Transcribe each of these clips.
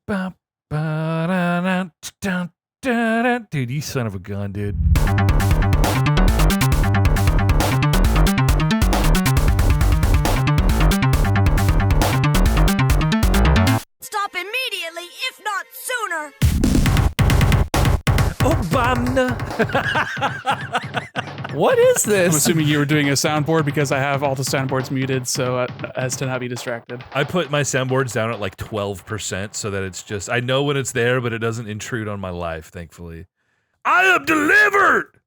Dude, you son of a gun, dude. Stop immediately, if not sooner. Obama. What is this? I'm assuming you were doing a soundboard because I have all the soundboards muted so as to not be distracted. I put my soundboards down at like 12% so that it's just, I know when it's there, but it doesn't intrude on my life, thankfully. I am delivered!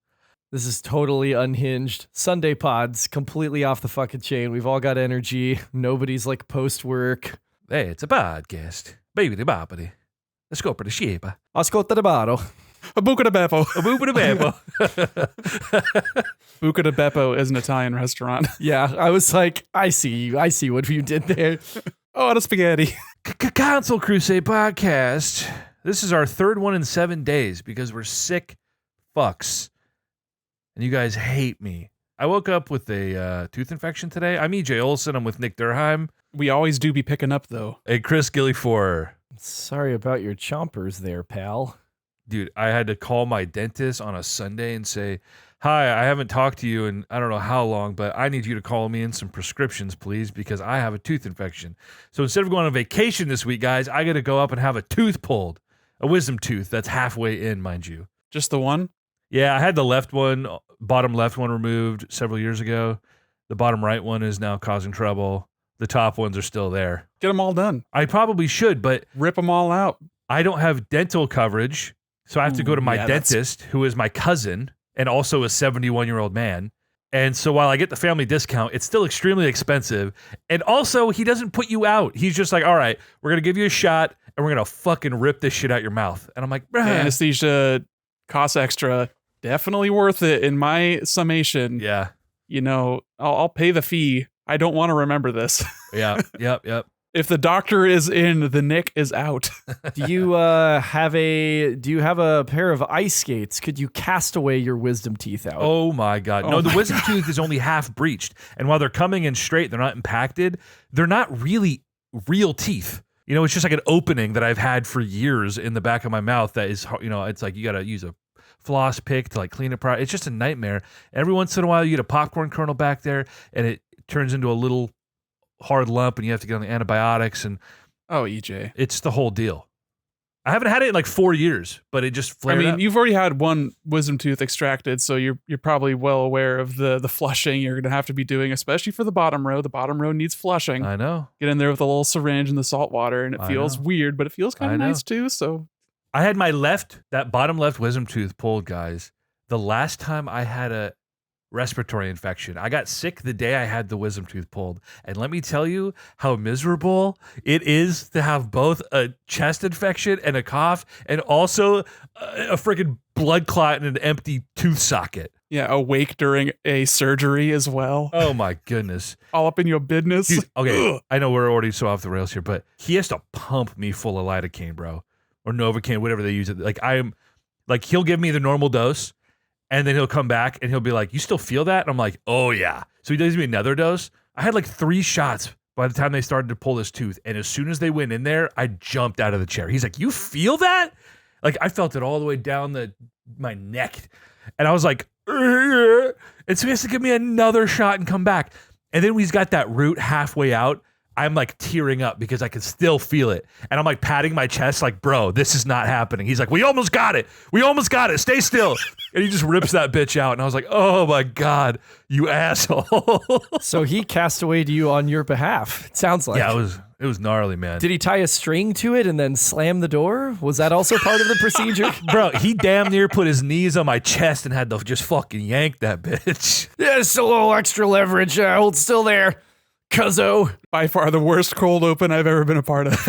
This is totally unhinged. Sunday pods, completely off the fucking chain. We've all got energy. Nobody's like post-work. Hey, it's a podcast. Baby de boppity. Let's go for the sheep. Ascolta de baro. A buca de beppo. A booba de bambo. Buca de beppo is an Italian restaurant. Yeah, I was like, I see you. I see what you did there. Oh, the spaghetti. Console Crusade podcast. This is our third one in 7 days because we're sick fucks. And you guys hate me. I woke up with a tooth infection today. I'm EJ Olson. I'm with Nick Durheim. We always do be picking up, though. Hey, Chris Gillyfor. Sorry about your chompers there, pal. Dude, I had to call my dentist on a Sunday and say, hi, I haven't talked to you in I don't know how long, but I need you to call me in some prescriptions, please, because I have a tooth infection. So instead of going on vacation this week, guys, I got to go up and have a tooth pulled. A wisdom tooth that's halfway in, mind you. Just the one? Yeah, I had the left one, bottom left one removed several years ago. The bottom right one is now causing trouble. The top ones are still there. Get them all done. I probably should, but Rip them all out. I don't have dental coverage, so I have to go to my dentist, who is my cousin and also a 71-year-old man. And so while I get the family discount, it's still extremely expensive. And also, he doesn't put you out. He's just like, all right, we're going to give you a shot, and we're going to fucking rip this shit out your mouth. And I'm like, bruh. Anesthesia costs extra. Definitely worth it in my summation. Yeah. You know, I'll pay the fee. I don't want to remember this. Yeah. Yep. If the doctor is in, the Nick is out. Do you have a pair of ice skates? Could you cast away your wisdom teeth out? Oh my God. No, the wisdom tooth is only half breached. And while they're coming in straight, they're not impacted. They're not really real teeth. You know, it's just like an opening that I've had for years in the back of my mouth that is, you know, it's like you got to use a floss pick to like clean it properly. It's just a nightmare. Every once in a while, you get a popcorn kernel back there and it turns into a little hard lump and you have to get on the antibiotics and EJ. It's the whole deal. I haven't had it in like 4 years, but it just flared up. You've already had one wisdom tooth extracted, so you're probably well aware of the flushing you're going to have to be doing, especially for the bottom row. The bottom row needs flushing. I know. Get in there with a little syringe and the salt water, and it feels weird, but it feels kind of nice too. So I had that bottom left wisdom tooth pulled, guys. The last time I had a respiratory infection, I got sick the day I had the wisdom tooth pulled. And let me tell you how miserable it is to have both a chest infection and a cough and also a freaking blood clot in an empty tooth socket. Yeah, awake during a surgery as well. Oh my goodness. All up in your business. Dude, okay, I know we're already so off the rails here, but he has to pump me full of lidocaine, bro. Or Novocaine, whatever they use it. Like he'll give me the normal dose. And then he'll come back and he'll be like, you still feel that? And I'm like, oh yeah. So he gives me another dose. I had like 3 shots by the time they started to pull this tooth. And as soon as they went in there, I jumped out of the chair. He's like, you feel that? Like I felt it all the way down my neck. And I was like, and so he has to give me another shot and come back. And then when he's got that root halfway out, I'm like tearing up because I can still feel it. And I'm like patting my chest like, bro, this is not happening. He's like, we almost got it. Stay still. And he just rips that bitch out. And I was like, oh my God, you asshole. So he cast away to you on your behalf, it sounds like. Yeah, it was gnarly, man. Did he tie a string to it and then slam the door? Was that also part of the procedure? Bro, he damn near put his knees on my chest and had to just fucking yank that bitch. Yeah, just a little extra leverage. Hold still there. Cuzzo. By far the worst cold open I've ever been a part of.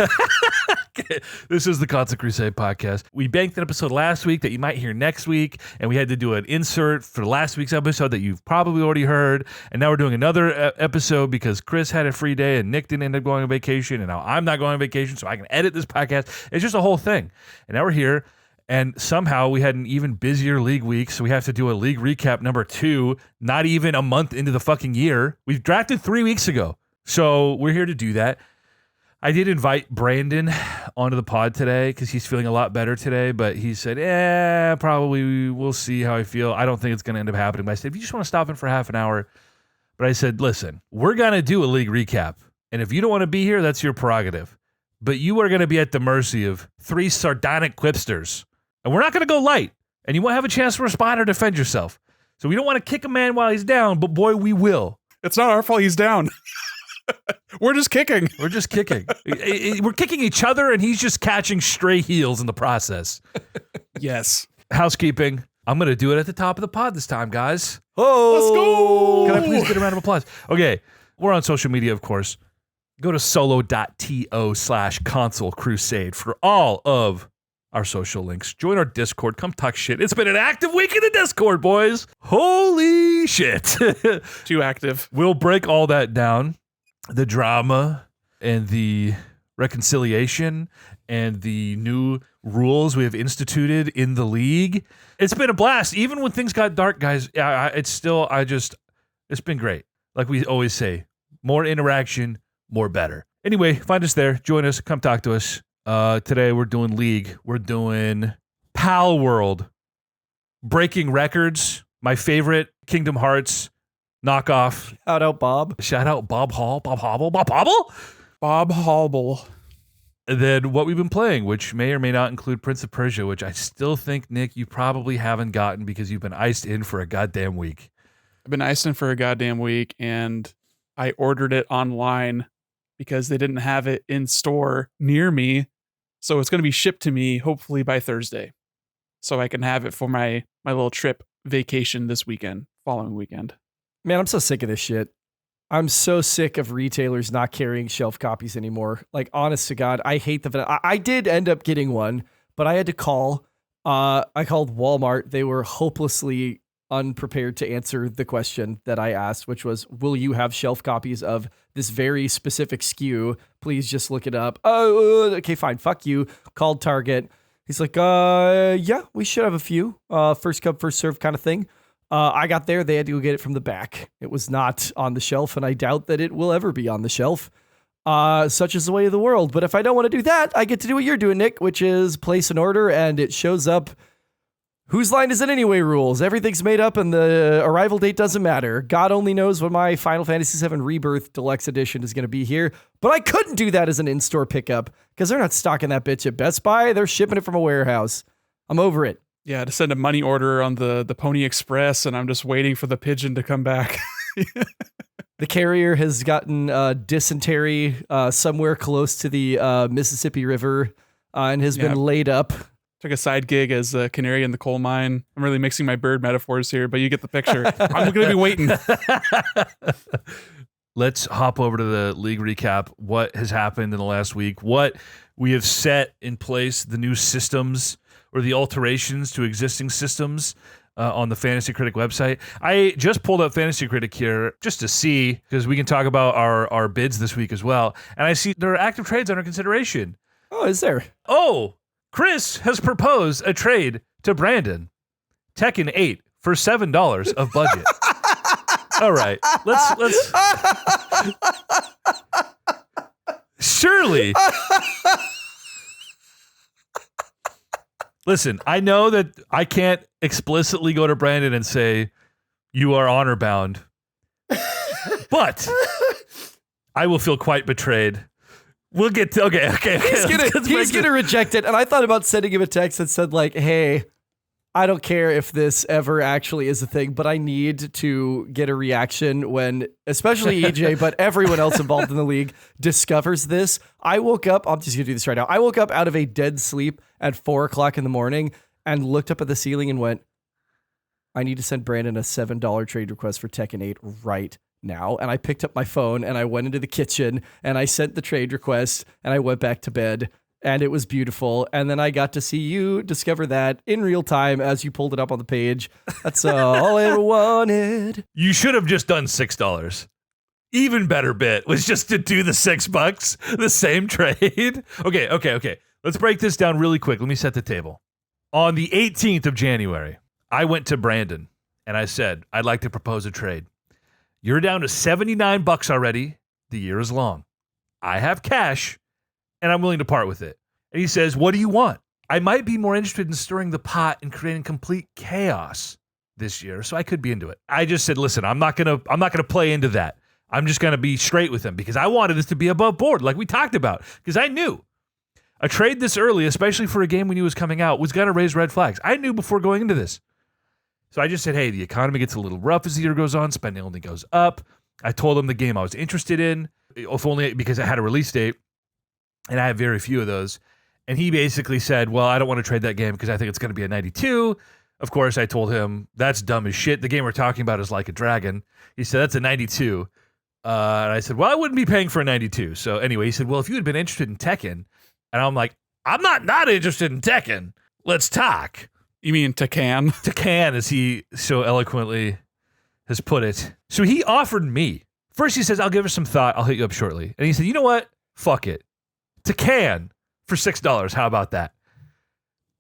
This is the Console Crusade podcast. We banked an episode last week that you might hear next week, and we had to do an insert for last week's episode that you've probably already heard, and now we're doing another episode because Chris had a free day and Nick didn't end up going on vacation, and now I'm not going on vacation, so I can edit this podcast. It's just a whole thing. And now we're here, and somehow we had an even busier league week, so we have to do a league recap number 2, not even a month into the fucking year. We've drafted 3 weeks ago, so we're here to do that. I did invite Brandon onto the pod today because he's feeling a lot better today, but he said, probably we'll see how I feel. I don't think it's going to end up happening. But I said, if you just want to stop in for half an hour. But I said, listen, we're going to do a league recap. And if you don't want to be here, that's your prerogative. But you are going to be at the mercy of 3 sardonic quipsters. And we're not going to go light. And you won't have a chance to respond or defend yourself. So we don't want to kick a man while he's down, but boy, we will. It's not our fault he's down. We're just kicking. We're just kicking. We're kicking each other, and he's just catching stray heels in the process. Yes. Housekeeping. I'm going to do it at the top of the pod this time, guys. Oh, let's go. Can I please get a round of applause? Okay. We're on social media, of course. Go to solo.to/console crusade for all of our social links. Join our Discord. Come talk shit. It's been an active week in the Discord, boys. Holy shit. Too active. We'll break all that down. The drama and the reconciliation and the new rules we have instituted in the league. It's been a blast. Even when things got dark, guys, it's been great. Like we always say, more interaction, more better. Anyway, find us there. Join us. Come talk to us. Today we're doing League. We're doing Palworld. Breaking records. My favorite Kingdom Hearts knockoff. Shout out Bob. Shout out Bob Hall. Bob Hobble. Bob Hobble? Bob Hobble. And then what we've been playing, which may or may not include Prince of Persia, which I still think, Nick, you probably haven't gotten because you've been iced in for a goddamn week. I've been iced in for a goddamn week, and I ordered it online because they didn't have it in store near me. So it's going to be shipped to me hopefully by Thursday, so I can have it for my little trip vacation this following weekend. Man, I'm so sick of this shit. I'm so sick of retailers not carrying shelf copies anymore. Like, honest to God, I hate I did end up getting one, but I had to call. I called Walmart. They were hopelessly unprepared to answer the question that I asked, which was, will you have shelf copies of this very specific SKU? Please just look it up. Oh, okay, fine. Fuck you. Called Target. He's like, yeah, we should have a few. First come, first serve kind of thing. I got there. They had to go get it from the back. It was not on the shelf, and I doubt that it will ever be on the shelf. Such is the way of the world. But if I don't want to do that, I get to do what you're doing, Nick, which is place an order, and it shows up. Whose line is it anyway rules. Everything's made up, and the arrival date doesn't matter. God only knows when my Final Fantasy VII Rebirth Deluxe Edition is going to be here. But I couldn't do that as an in-store pickup because they're not stocking that bitch at Best Buy. They're shipping it from a warehouse. I'm over it. Yeah, to send a money order on the Pony Express, and I'm just waiting for the pigeon to come back. The carrier has gotten dysentery somewhere close to the Mississippi River and has been laid up. Took a side gig as a canary in the coal mine. I'm really mixing my bird metaphors here, but you get the picture. I'm going to be waiting. Let's hop over to the league recap. What has happened in the last week? What we have set in place, the new systems or the alterations to existing systems on the Fantasy Critic website. I just pulled up Fantasy Critic here just to see, because we can talk about our bids this week as well. And I see there are active trades under consideration. Oh, is there? Oh, Chris has proposed a trade to Brandon. Tekken 8 for $7 of budget. All right, let's surely. Listen, I know that I can't explicitly go to Brandon and say you are honor bound, but I will feel quite betrayed. We'll get to okay. He's gonna reject it, and I thought about sending him a text that said like, "Hey, I don't care if this ever actually is a thing, but I need to get a reaction when, especially EJ, but everyone else involved in the league discovers this." I woke up. I'm just gonna do this right now. I woke up out of a dead sleep at 4:00 in the morning and looked up at the ceiling and went, "I need to send Brandon a $7 trade request for Tekken 8 right now." And I picked up my phone and I went into the kitchen and I sent the trade request and I went back to bed. And it was beautiful. And then I got to see you discover that in real time as you pulled it up on the page. That's all I ever wanted. You should have just done $6. Even better bit was just to do the $6, the same trade. Okay. Let's break this down really quick. Let me set the table. On the 18th of January, I went to Brandon and I said, I'd like to propose a trade. You're down to $79 already. The year is long. I have cash. and I'm willing to part with it. And he says, what do you want? I might be more interested in stirring the pot and creating complete chaos this year, so I could be into it. I just said, listen, I'm not gonna play into that. I'm just gonna be straight with him because I wanted this to be above board, like we talked about, because I knew a trade this early, especially for a game we knew was coming out, was gonna raise red flags. I knew before going into this. So I just said, hey, the economy gets a little rough as the year goes on, spending only goes up. I told him the game I was interested in, if only because it had a release date, and I have very few of those. And he basically said, well, I don't want to trade that game because I think it's going to be a 92. Of course, I told him, that's dumb as shit. The game we're talking about is Like a Dragon. He said, that's a 92. And I said, well, I wouldn't be paying for a 92. So anyway, he said, well, if you had been interested in Tekken. And I'm like, I'm not interested in Tekken. Let's talk. You mean Tekken? Tekken, as he so eloquently has put it. So he offered me. First he says, I'll give it some thought. I'll hit you up shortly. And he said, you know what? Fuck it. Tekken for $6. How about that?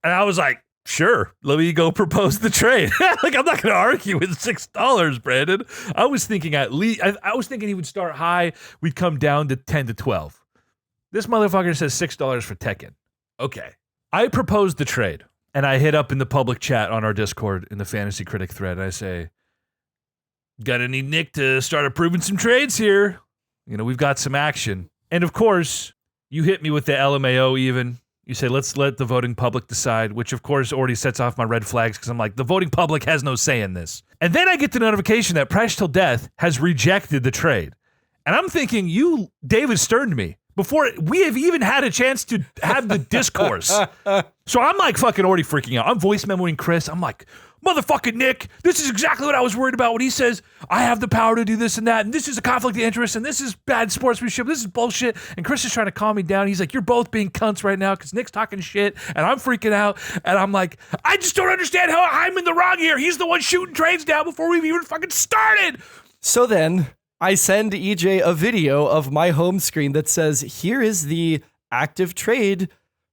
And I was like, sure, let me go propose the trade. Like, I'm not going to argue with $6, Brandon. I was thinking at least, I was thinking he would start high. We'd come down to 10 to 12. This motherfucker says $6 for Tekken. Okay. I proposed the trade, and I hit up in the public chat on our Discord in the Fantasy Critic thread, and I say, gonna need Nick to start approving some trades here. You know, we've got some action. And of course, you hit me with the LMAO even. You say, let's let the voting public decide, which of course already sets off my red flags because I'm like, the voting public has no say in this. And then I get the notification that Presh Till Death has rejected the trade. And I'm thinking, you David Sterned me before we have even had a chance to have the discourse. So I'm like fucking already freaking out. I'm voice memoing Chris. I'm like, motherfucking Nick, this is exactly what I was worried about when he says, I have the power to do this and that, and this is a conflict of interest, and this is bad sportsmanship, this is bullshit. And Chris is trying to calm me down. He's like, you're both being cunts right now because Nick's talking shit, and I'm freaking out. And I'm like, I just don't understand how I'm in the wrong here. He's the one shooting trades down before we've even fucking started. So then I send EJ a video of my home screen that says, here is the active trade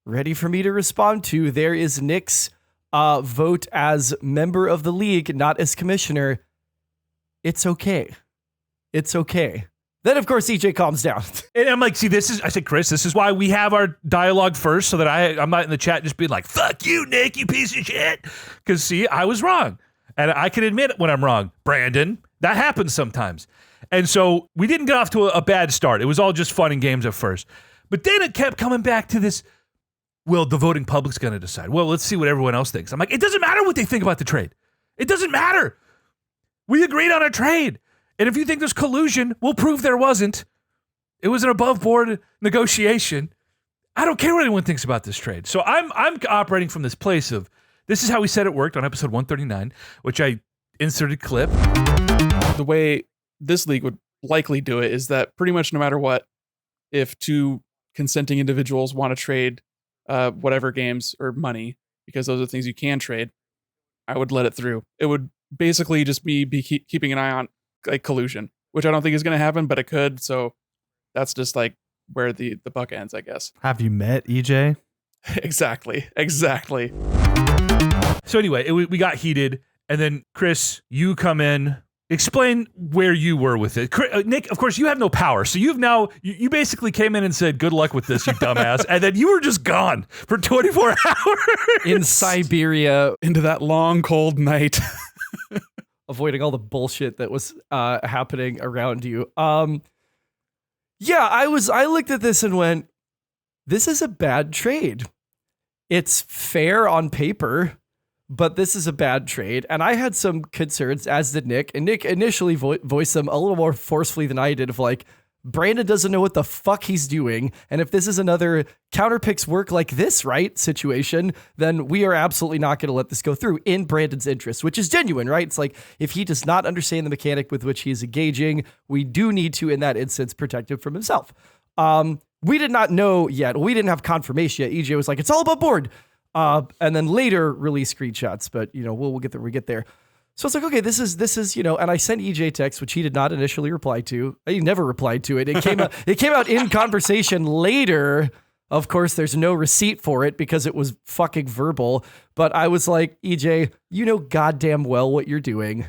ready for me to respond to. There is Nick's vote as member of the league, not as commissioner. It's okay. It's okay. Then, of course, EJ calms down. And I'm like, see, I said, Chris, this is why we have our dialogue first so that I'm not in the chat just being like, fuck you, Nick, you piece of shit. Because, see, I was wrong. And I can admit when I'm wrong. Brandon, that happens sometimes. And so we didn't get off to a bad start. It was all just fun and games at first. But then it kept coming back to this, well, the voting public's going to decide. Well, let's see what everyone else thinks. I'm like, it doesn't matter what they think about the trade. It doesn't matter. We agreed on a trade. And if you think there's collusion, we'll prove there wasn't. It was an above board negotiation. I don't care what anyone thinks about this trade. So I'm operating from this place of, this is how we said it worked on episode 139, which I inserted clip. The way this league would likely do it is that pretty much no matter what, if two consenting individuals want to trade whatever games or money, because those are things you can trade, I would let it through. It would basically just be keeping an eye on like collusion, which I don't think is going to happen, but it could. So that's just like where the buck ends, I guess. Have you met EJ? Exactly. So anyway, we got heated, and then Chris, you come in. Explain where you were with it. Nick, of course, you have no power. So you've now, you basically came in and said, good luck with this, you dumbass. And then you were just gone for 24 hours. In Siberia. Into that long, cold night. Avoiding all the bullshit that was happening around you. Yeah, I looked at this and went, this is a bad trade. It's fair on paper, but this is a bad trade. And I had some concerns, as did Nick. And Nick initially voiced them a little more forcefully than I did, of like, Brandon doesn't know what the fuck he's doing. And if this is another counterpicks work like this, right, situation, then we are absolutely not going to let this go through in Brandon's interest, which is genuine, right? It's like, if he does not understand the mechanic with which he is engaging, we do need to, in that instance, protect him from himself. We did not know yet. We didn't have confirmation yet. EJ was like, it's all above board. And then later release screenshots, but we'll get there. We get there. So it's like, okay, this is, and I sent EJ text, which he did not initially reply to. He never replied to it. It came out in conversation later. Of course, there's no receipt for it because it was fucking verbal. But I was like, EJ, you know goddamn well what you're doing.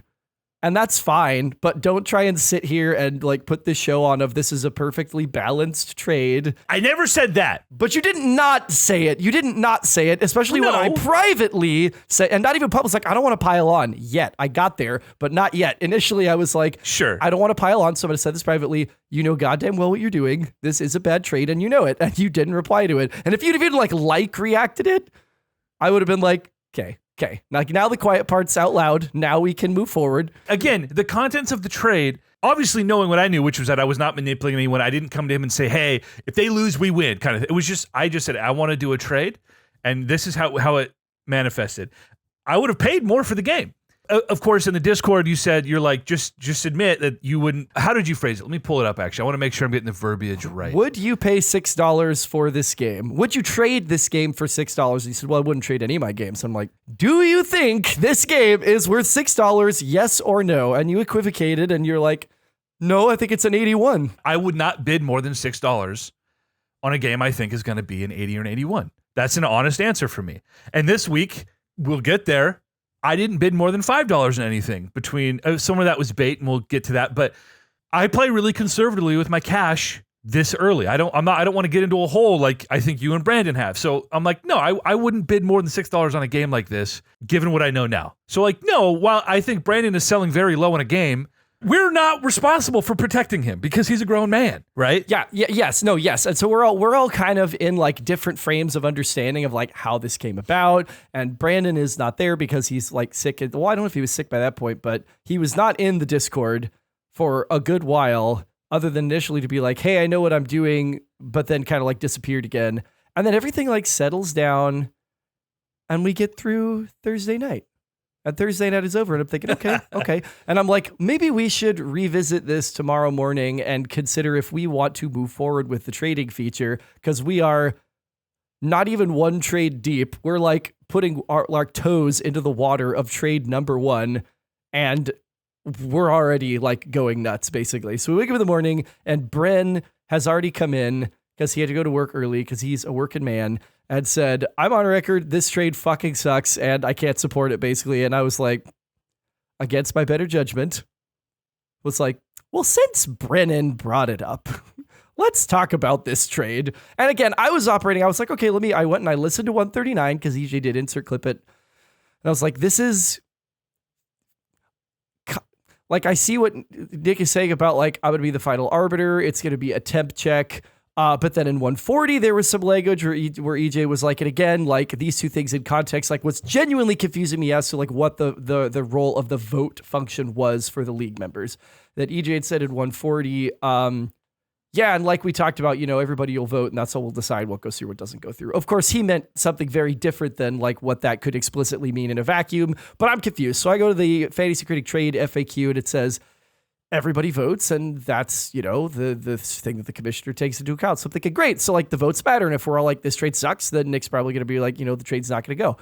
And that's fine, but don't try and sit here and like put this show on of this is a perfectly balanced trade. I never said that. But you did not say it. You didn't not say it, especially when I privately said, and not even public, like, I don't want to pile on yet. I got there, but not yet. Initially, I was like, sure, I don't want to pile on. So I'm going to say this privately. You know goddamn well what you're doing. This is a bad trade, and you know it, and you didn't reply to it. And if you'd even like reacted it, I would have been like, okay. Like now the quiet part's out loud. Now we can move forward. Again, the contents of the trade, obviously knowing what I knew, which was that I was not manipulating anyone. I didn't come to him and say, hey, if they lose, we win. Kind of. It was just, I just said, I want to do a trade. And this is how it manifested. I would have paid more for the game. Of course, in the Discord, you said, you're like, just admit that you wouldn't. How did you phrase it? Let me pull it up, actually. I want to make sure I'm getting the verbiage right. Would you pay $6 for this game? Would you trade this game for $6? He said, well, I wouldn't trade any of my games. I'm like, do you think this game is worth $6? Yes or no? And you equivocated and you're like, no, I think it's an 81. I would not bid more than $6 on a game I think is going to be an 80 or an 81. That's an honest answer for me. And this week, we'll get there. I didn't bid more than $5 on anything between some of that was bait, and we'll get to that. But I play really conservatively with my cash this early. I don't want to get into a hole like I think you and Brandon have. So I'm like, no, I wouldn't bid more than $6 on a game like this, given what I know now. So like, no, while I think Brandon is selling very low on a game, we're not responsible for protecting him because he's a grown man, right? Yes. And so we're all kind of in like different frames of understanding of like how this came about. And Brandon is not there because he's like sick. Well, I don't know if he was sick by that point, but he was not in the Discord for a good while, other than initially to be like, hey, I know what I'm doing, but then kind of like disappeared again. And then everything like settles down and we get through Thursday night. And Thursday night is over, and I'm thinking, okay. And I'm like, maybe we should revisit this tomorrow morning and consider if we want to move forward with the trading feature, because we are not even one trade deep. We're like putting our toes into the water of trade number 1, and we're already like going nuts, basically. So we wake up in the morning, and Bren has already come in because he had to go to work early because he's a working man, and said, I'm on record, this trade fucking sucks, and I can't support it, basically. And I was like, against my better judgment, was like, well, since Brennan brought it up, let's talk about this trade. And again, I was like, okay, I went and I listened to 139, because EJ did insert clip it. And I was like, this is, like, I see what Nick is saying about, like, I'm going to be the final arbiter. It's going to be a temp check. But then in 140, there was some language where EJ was like, and again, like these two things in context, like what's genuinely confusing me as to like what the role of the vote function was for the league members, that EJ had said in 140. Yeah. And like we talked about, everybody will vote and that's how we'll decide what goes through, what doesn't go through. Of course, he meant something very different than like what that could explicitly mean in a vacuum, but I'm confused. So I go to the Fantasy Critic Trade FAQ and it says, everybody votes, and that's, the thing that the commissioner takes into account. So I'm thinking, great. So like the votes matter. And if we're all like, this trade sucks, then Nick's probably going to be like, the trade's not going to go.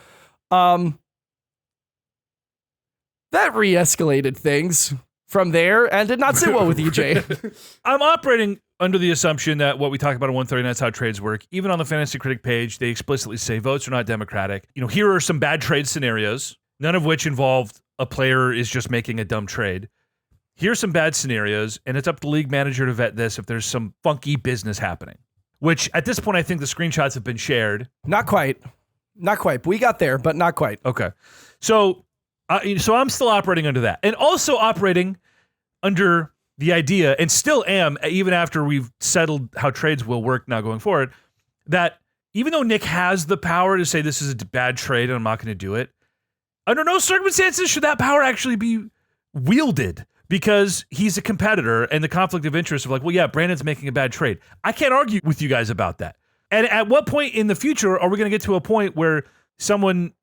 That re-escalated things from there and did not sit well with EJ. I'm operating under the assumption that what we talk about in 139, that's how trades work. Even on the Fantasy Critic page, they explicitly say votes are not democratic. Here are some bad trade scenarios, none of which involved a player is just making a dumb trade. Here's some bad scenarios, and it's up to the league manager to vet this if there's some funky business happening. Which, at this point, I think the screenshots have been shared. Not quite. We got there, but not quite. Okay. So I'm still operating under that. And also operating under the idea, and still am, even after we've settled how trades will work now going forward, that even though Nick has the power to say this is a bad trade and I'm not going to do it, under no circumstances should that power actually be wielded. Because he's a competitor and the conflict of interest of like, well, yeah, Brandon's making a bad trade. I can't argue with you guys about that. And at what point in the future are we going to get to a point where someone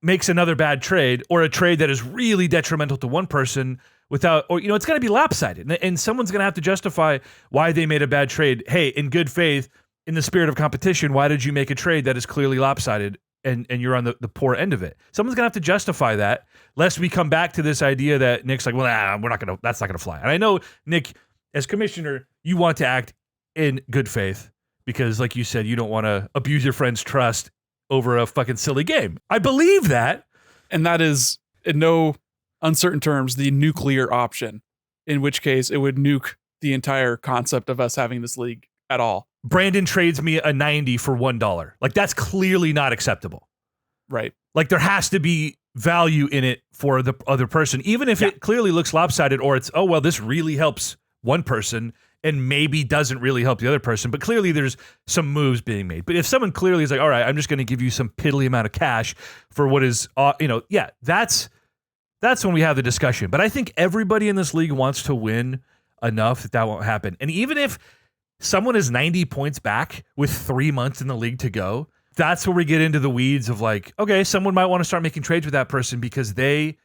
makes another bad trade or a trade that is really detrimental to one person without, or, it's going to be lopsided and someone's going to have to justify why they made a bad trade. Hey, in good faith, in the spirit of competition, why did you make a trade that is clearly lopsided? And you're on the poor end of it. Someone's gonna have to justify that, lest we come back to this idea that Nick's like, well, that's not gonna fly. And I know, Nick, as commissioner, you want to act in good faith because, like you said, you don't want to abuse your friend's trust over a fucking silly game. I believe that, and that is in no uncertain terms, the nuclear option, in which case it would nuke the entire concept of us having this league at all. Brandon trades me a 90 for $1. Like, that's clearly not acceptable. Right. Like, there has to be value in it for the other person, even if it clearly looks lopsided, or it's, oh, well, this really helps one person and maybe doesn't really help the other person. But clearly there's some moves being made. But if someone clearly is like, all right, I'm just going to give you some piddly amount of cash for what is, that's when we have the discussion. But I think everybody in this league wants to win enough that won't happen. And even if someone is 90 points back with 3 months in the league to go, that's where we get into the weeds of like, okay, someone might want to start making trades with that person because they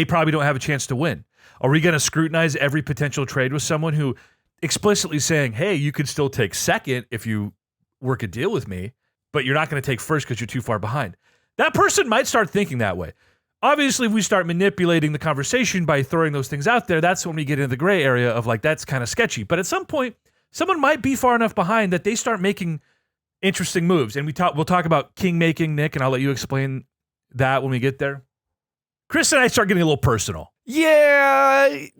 probably don't have a chance to win. Are we going to scrutinize every potential trade with someone who explicitly saying, hey, you could still take second if you work a deal with me, but you're not going to take first because you're too far behind? That person might start thinking that way. Obviously, if we start manipulating the conversation by throwing those things out there, that's when we get into the gray area of like, that's kind of sketchy. But at some point, someone might be far enough behind that they start making interesting moves. And we'll talk about king making, Nick, and I'll let you explain that when we get there. Chris and I start getting a little personal. Yes,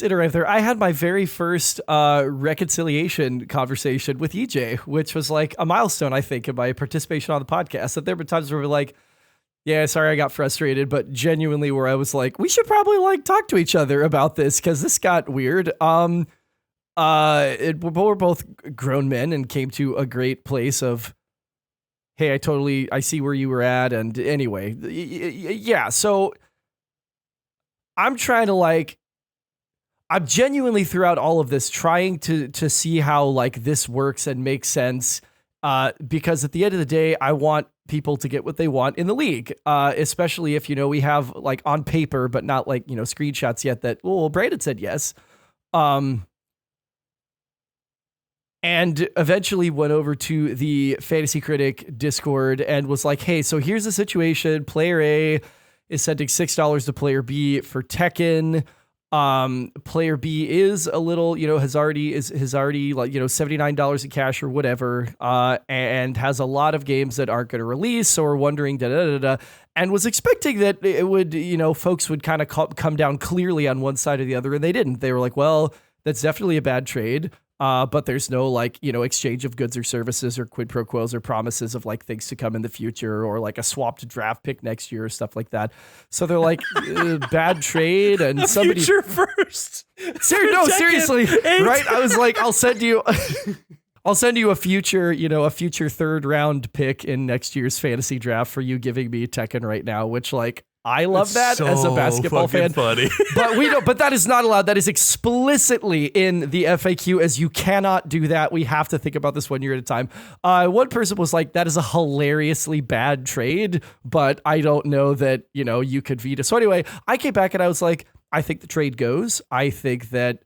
it arrived there. I had my very first reconciliation conversation with EJ, which was like a milestone, I think, in my participation on the podcast. That there were times where we're like, yeah, sorry, I got frustrated, but genuinely where I was like, we should probably like talk to each other about this because this got weird. We're both grown men and came to a great place of, hey, I see where you were at. And anyway, yeah, so I'm trying to I'm genuinely throughout all of this trying to see how like this works and makes sense. Because at the end of the day, I want people to get what they want in the league. Especially if, we have like on paper, but not like, screenshots yet that, well, Brandon said yes. And eventually went over to the Fantasy Critic Discord and was like, hey, so here's the situation. Player A is sending $6 to player B for Tekken. Player B is a little, has already like, $79 in cash or whatever, and has a lot of games that aren't going to release or wondering and was expecting that it would, folks would kind of come down clearly on one side or the other. And they didn't. They were like, well, that's definitely a bad trade. But there's no exchange of goods or services or quid pro quos or promises of like things to come in the future or like a swapped draft pick next year or stuff like that. So they're like bad trade and somebody future first. Seriously, right? I was like, I'll send you a future third round pick in next year's fantasy draft for you giving me Tekken right now, which like I love that as a basketball fan. Funny. But that is not allowed. That is explicitly in the FAQ as you cannot do that. We have to think about this 1 year at a time. One person was like, that is a hilariously bad trade, but I don't know that, you could veto. So anyway, I came back and I was like, I think the trade goes. I think that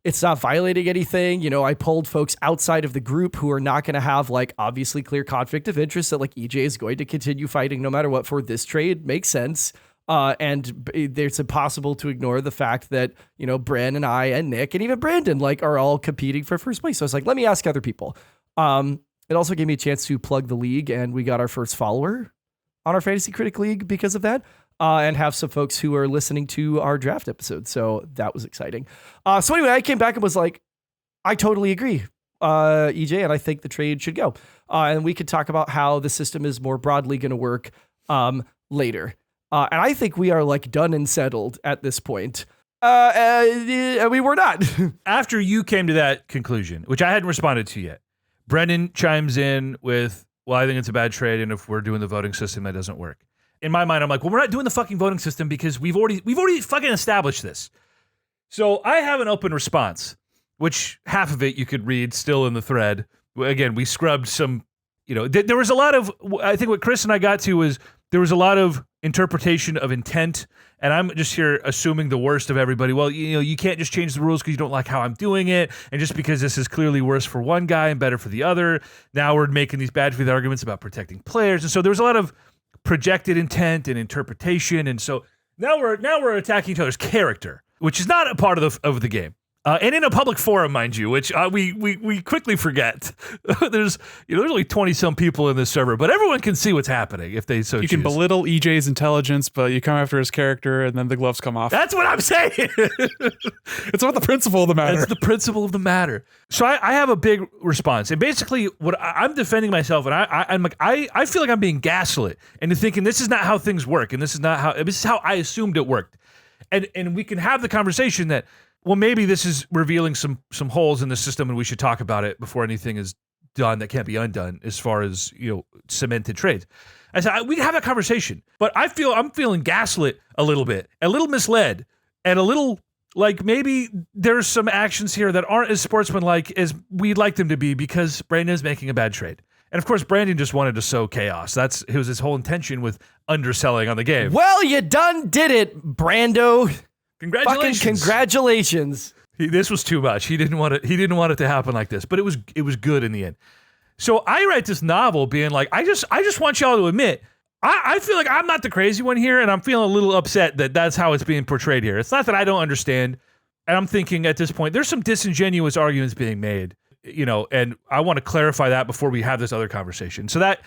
it's not violating anything. I pulled folks outside of the group who are not going to have like obviously clear conflict of interest that like EJ is going to continue fighting no matter what for this trade. Makes sense. And it's impossible to ignore the fact that, Bren and I and Nick and even Brandon like are all competing for first place. So I was like, let me ask other people. It also gave me a chance to plug the league and we got our first follower on our Fantasy Critic League because of that. And have some folks who are listening to our draft episode. So that was exciting. So anyway, I came back and was like, I totally agree, EJ, and I think the trade should go. And we could talk about how the system is more broadly going to work later. And I think we are like done and settled at this point. We were not. After you came to that conclusion, which I hadn't responded to yet, Brendan chimes in with, well, I think it's a bad trade. And if we're doing the voting system, that doesn't work. In my mind, I'm like, well, we're not doing the fucking voting system because we've already fucking established this. So I have an open response, which half of it you could read still in the thread. Again, we scrubbed some, there was a lot of, I think what Chris and I got to was there was a lot of interpretation of intent. And I'm just here assuming the worst of everybody. Well, you can't just change the rules because you don't like how I'm doing it. And just because this is clearly worse for one guy and better for the other, now we're making these bad faith arguments about protecting players. And so there was a lot of projected intent and interpretation, and so now we're attacking each other's character, which is not a part of the game. And in a public forum, mind you, which we quickly forget. There's only 20 some people in this server, but everyone can see what's happening if they so You choose. can belittle EJ's intelligence, but you come after his character, and then the gloves come off. That's what I'm saying. It's about the principle of the matter. That's the principle of the matter. So I have a big response, and basically, what I'm defending myself, and I'm like, I feel like I'm being gaslit into thinking this is not how things work, and this is how I assumed it worked, and we can have the conversation that, well, maybe this is revealing some holes in the system, and we should talk about it before anything is done that can't be undone as far as cemented trades. I said we can have that conversation, but I'm feeling gaslit a little bit, a little misled, and a little like maybe there's some actions here that aren't as sportsmanlike as we'd like them to be because Brandon is making a bad trade. And of course, Brandon just wanted to sow chaos. It was his whole intention with underselling on the game. Well, you done did it, Brando. Congratulations! Fucking congratulations. This was too much. He didn't want it to happen like this, but it was good in the end. So I write this novel being like, I just want y'all to admit, I feel like I'm not the crazy one here, and I'm feeling a little upset that that's how it's being portrayed here. It's not that I don't understand, and I'm thinking at this point, there's some disingenuous arguments being made, and I want to clarify that before we have this other conversation. So that,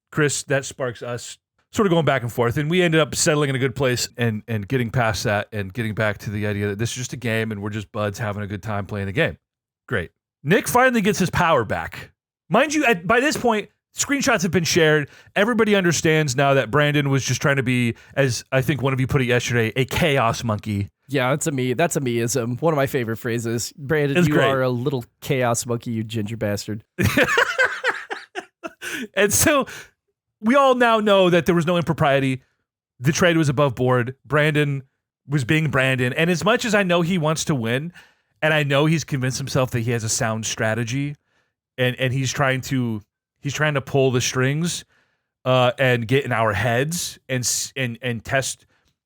Chris, that sparks us sort of going back and forth, and we ended up settling in a good place and getting past that and getting back to the idea that this is just a game and we're just buds having a good time playing the game. Great. Nick finally gets his power back. Mind you, by this point, screenshots have been shared. Everybody understands now that Brandon was just trying to be, as I think one of you put it yesterday, a chaos monkey. Yeah, that's a meism. One of my favorite phrases. Brandon, it's you great. are a little chaos monkey, you ginger bastard. And so we all now know that there was no impropriety. The trade was above board. Brandon was being Brandon. And as much as I know he wants to win, and I know he's convinced himself that he has a sound strategy, and he's trying to pull the strings and get in our heads and test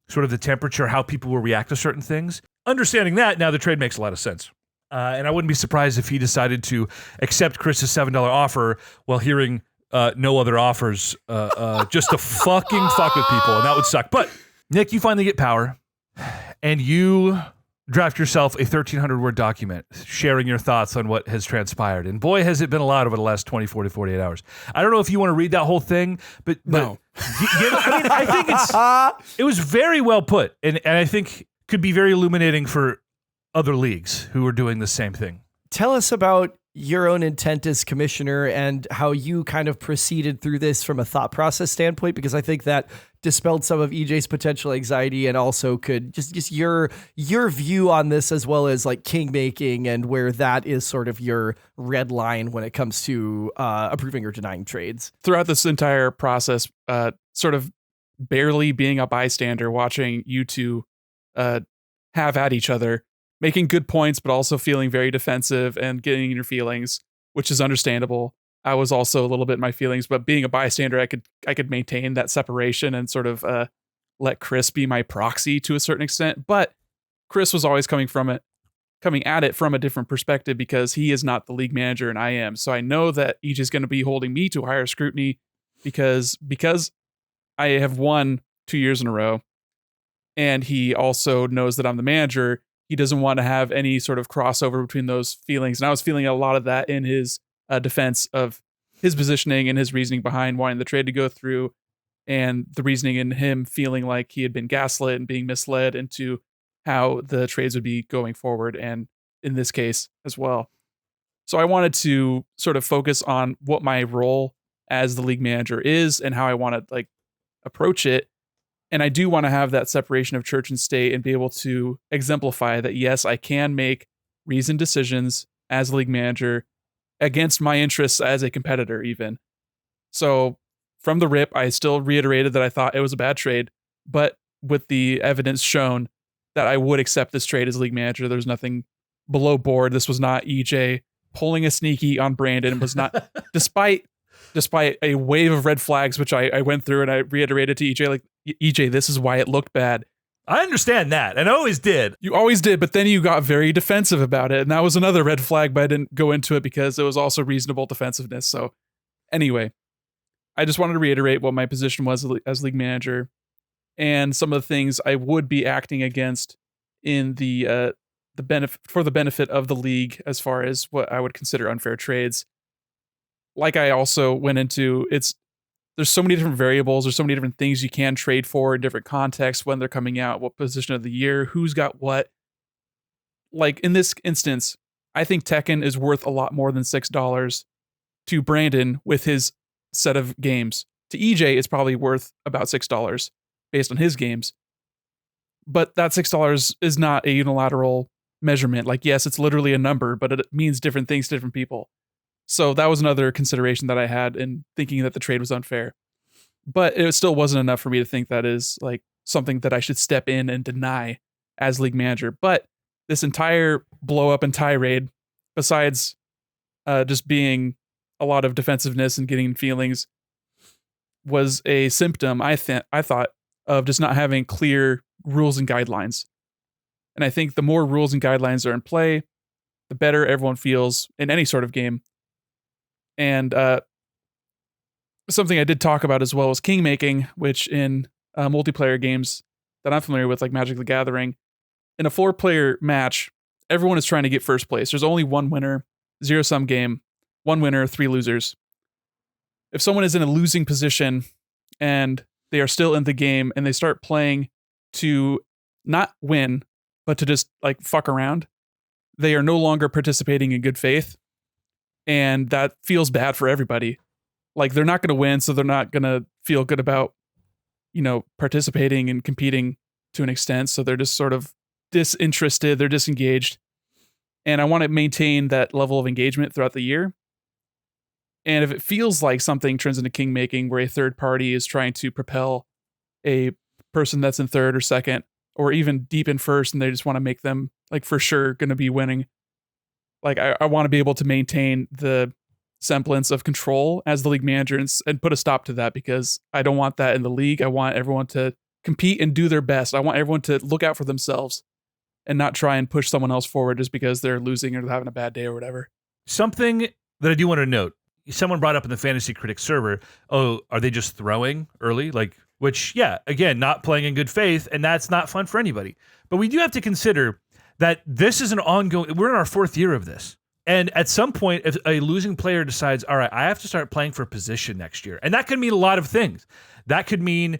sort of the temperature, how people will react to certain things. Understanding that, now the trade makes a lot of sense. And I wouldn't be surprised if he decided to accept Chris's $7 offer while hearing no other offers, just to fucking fuck with people, and that would suck. But Nick, you finally get power, and you draft yourself a 1,300-word document sharing your thoughts on what has transpired. And boy, has it been a lot over the last 24 to 48 hours. I don't know if you want to read that whole thing, but No. I think it was very well put, and I think could be very illuminating for other leagues who are doing the same thing. Tell us about your own intent as commissioner and how you kind of proceeded through this from a thought process standpoint, because I think that dispelled some of EJ's potential anxiety and also could just your view on this, as well as like king making and where that is sort of your red line when it comes to approving or denying trades. Throughout this entire process, sort of barely being a bystander, watching you two have at each other, making good points, but also feeling very defensive and getting in your feelings, which is understandable. I was also a little bit in my feelings, but being a bystander, I could maintain that separation and sort of let Chris be my proxy to a certain extent. But Chris was always coming at it from a different perspective because he is not the league manager and I am. So I know that EJ is going to be holding me to higher scrutiny because I have won 2 years in a row, and he also knows that I'm the manager. He doesn't want to have any sort of crossover between those feelings. And I was feeling a lot of that in his defense of his positioning and his reasoning behind wanting the trade to go through, and the reasoning in him feeling like he had been gaslit and being misled into how the trades would be going forward, and in this case as well. So I wanted to sort of focus on what my role as the league manager is and how I want to approach it. And I do want to have that separation of church and state and be able to exemplify that, yes, I can make reasoned decisions as a league manager against my interests as a competitor even. So from the rip, I still reiterated that I thought it was a bad trade, but with the evidence shown that I would accept this trade as league manager, there's nothing below board. This was not EJ pulling a sneaky on Brandon. It was not, despite a wave of red flags, which I went through and I reiterated to EJ, EJ, this is why it looked bad. I understand that, and I always did. You always did, but then you got very defensive about it, and that was another red flag, but I didn't go into it because it was also reasonable defensiveness. So anyway, I just wanted to reiterate what my position was as league manager and some of the things I would be acting against in the the benefit of the league as far as what I would consider unfair trades. Like I also went into, there's so many different variables, there's so many different things you can trade for in different contexts, when they're coming out, what position of the year, who's got what. Like in this instance, I think Tekken is worth a lot more than $6 to Brandon with his set of games. To EJ, it's probably worth about $6 based on his games. But that $6 is not a unilateral measurement. Like, yes, it's literally a number, but it means different things to different people. So that was another consideration that I had in thinking that the trade was unfair. But it still wasn't enough for me to think that is like something that I should step in and deny as league manager. But this entire blow up and tirade, besides just being a lot of defensiveness and getting feelings, was a symptom, I thought, of just not having clear rules and guidelines. And I think the more rules and guidelines are in play, the better everyone feels in any sort of game. And something I did talk about as well was kingmaking, which in multiplayer games that I'm familiar with, like Magic the Gathering, in a 4-player match, everyone is trying to get first place. There's only one winner, zero-sum game, one winner, 3 losers. If someone is in a losing position and they are still in the game and they start playing to not win, but to just like fuck around, they are no longer participating in good faith. And that feels bad for everybody. Like, they're not going to win, so they're not going to feel good about, participating and competing to an extent. So they're just sort of disinterested, they're disengaged. And I want to maintain that level of engagement throughout the year. And if it feels like something turns into kingmaking where a third party is trying to propel a person that's in third or second, or even deep in first, and they just want to make them like for sure going to be winning, like I want to be able to maintain the semblance of control as the league manager and put a stop to that, because I don't want that in the league. I want everyone to compete and do their best. I want everyone to look out for themselves and not try and push someone else forward just because they're losing or having a bad day or whatever. Something that I do want to note, someone brought up in the Fantasy Critic server, oh, are they just throwing early? Like, which, yeah, again, not playing in good faith, and that's not fun for anybody. But we do have to consider that this is an ongoing, we're in our 4th year of this. And at some point, if a losing player decides, all right, I have to start playing for a position next year. And that could mean a lot of things. That could mean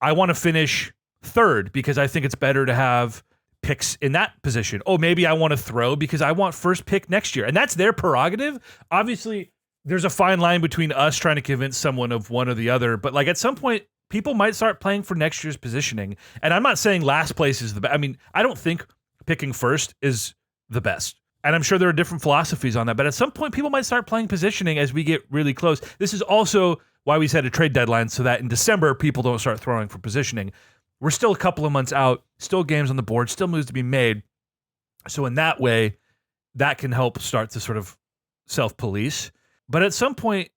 I want to finish third because I think it's better to have picks in that position. Oh, maybe I want to throw because I want first pick next year. And that's their prerogative. Obviously, there's a fine line between us trying to convince someone of one or the other. But like at some point, people might start playing for next year's positioning. And I'm not saying last place is the best. I mean, I don't think picking first is the best. And I'm sure there are different philosophies on that. But at some point, people might start playing positioning as we get really close. This is also why we set a trade deadline so that in December, people don't start throwing for positioning. We're still a couple of months out, still games on the board, still moves to be made. So in that way, that can help start to sort of self-police. But at some point,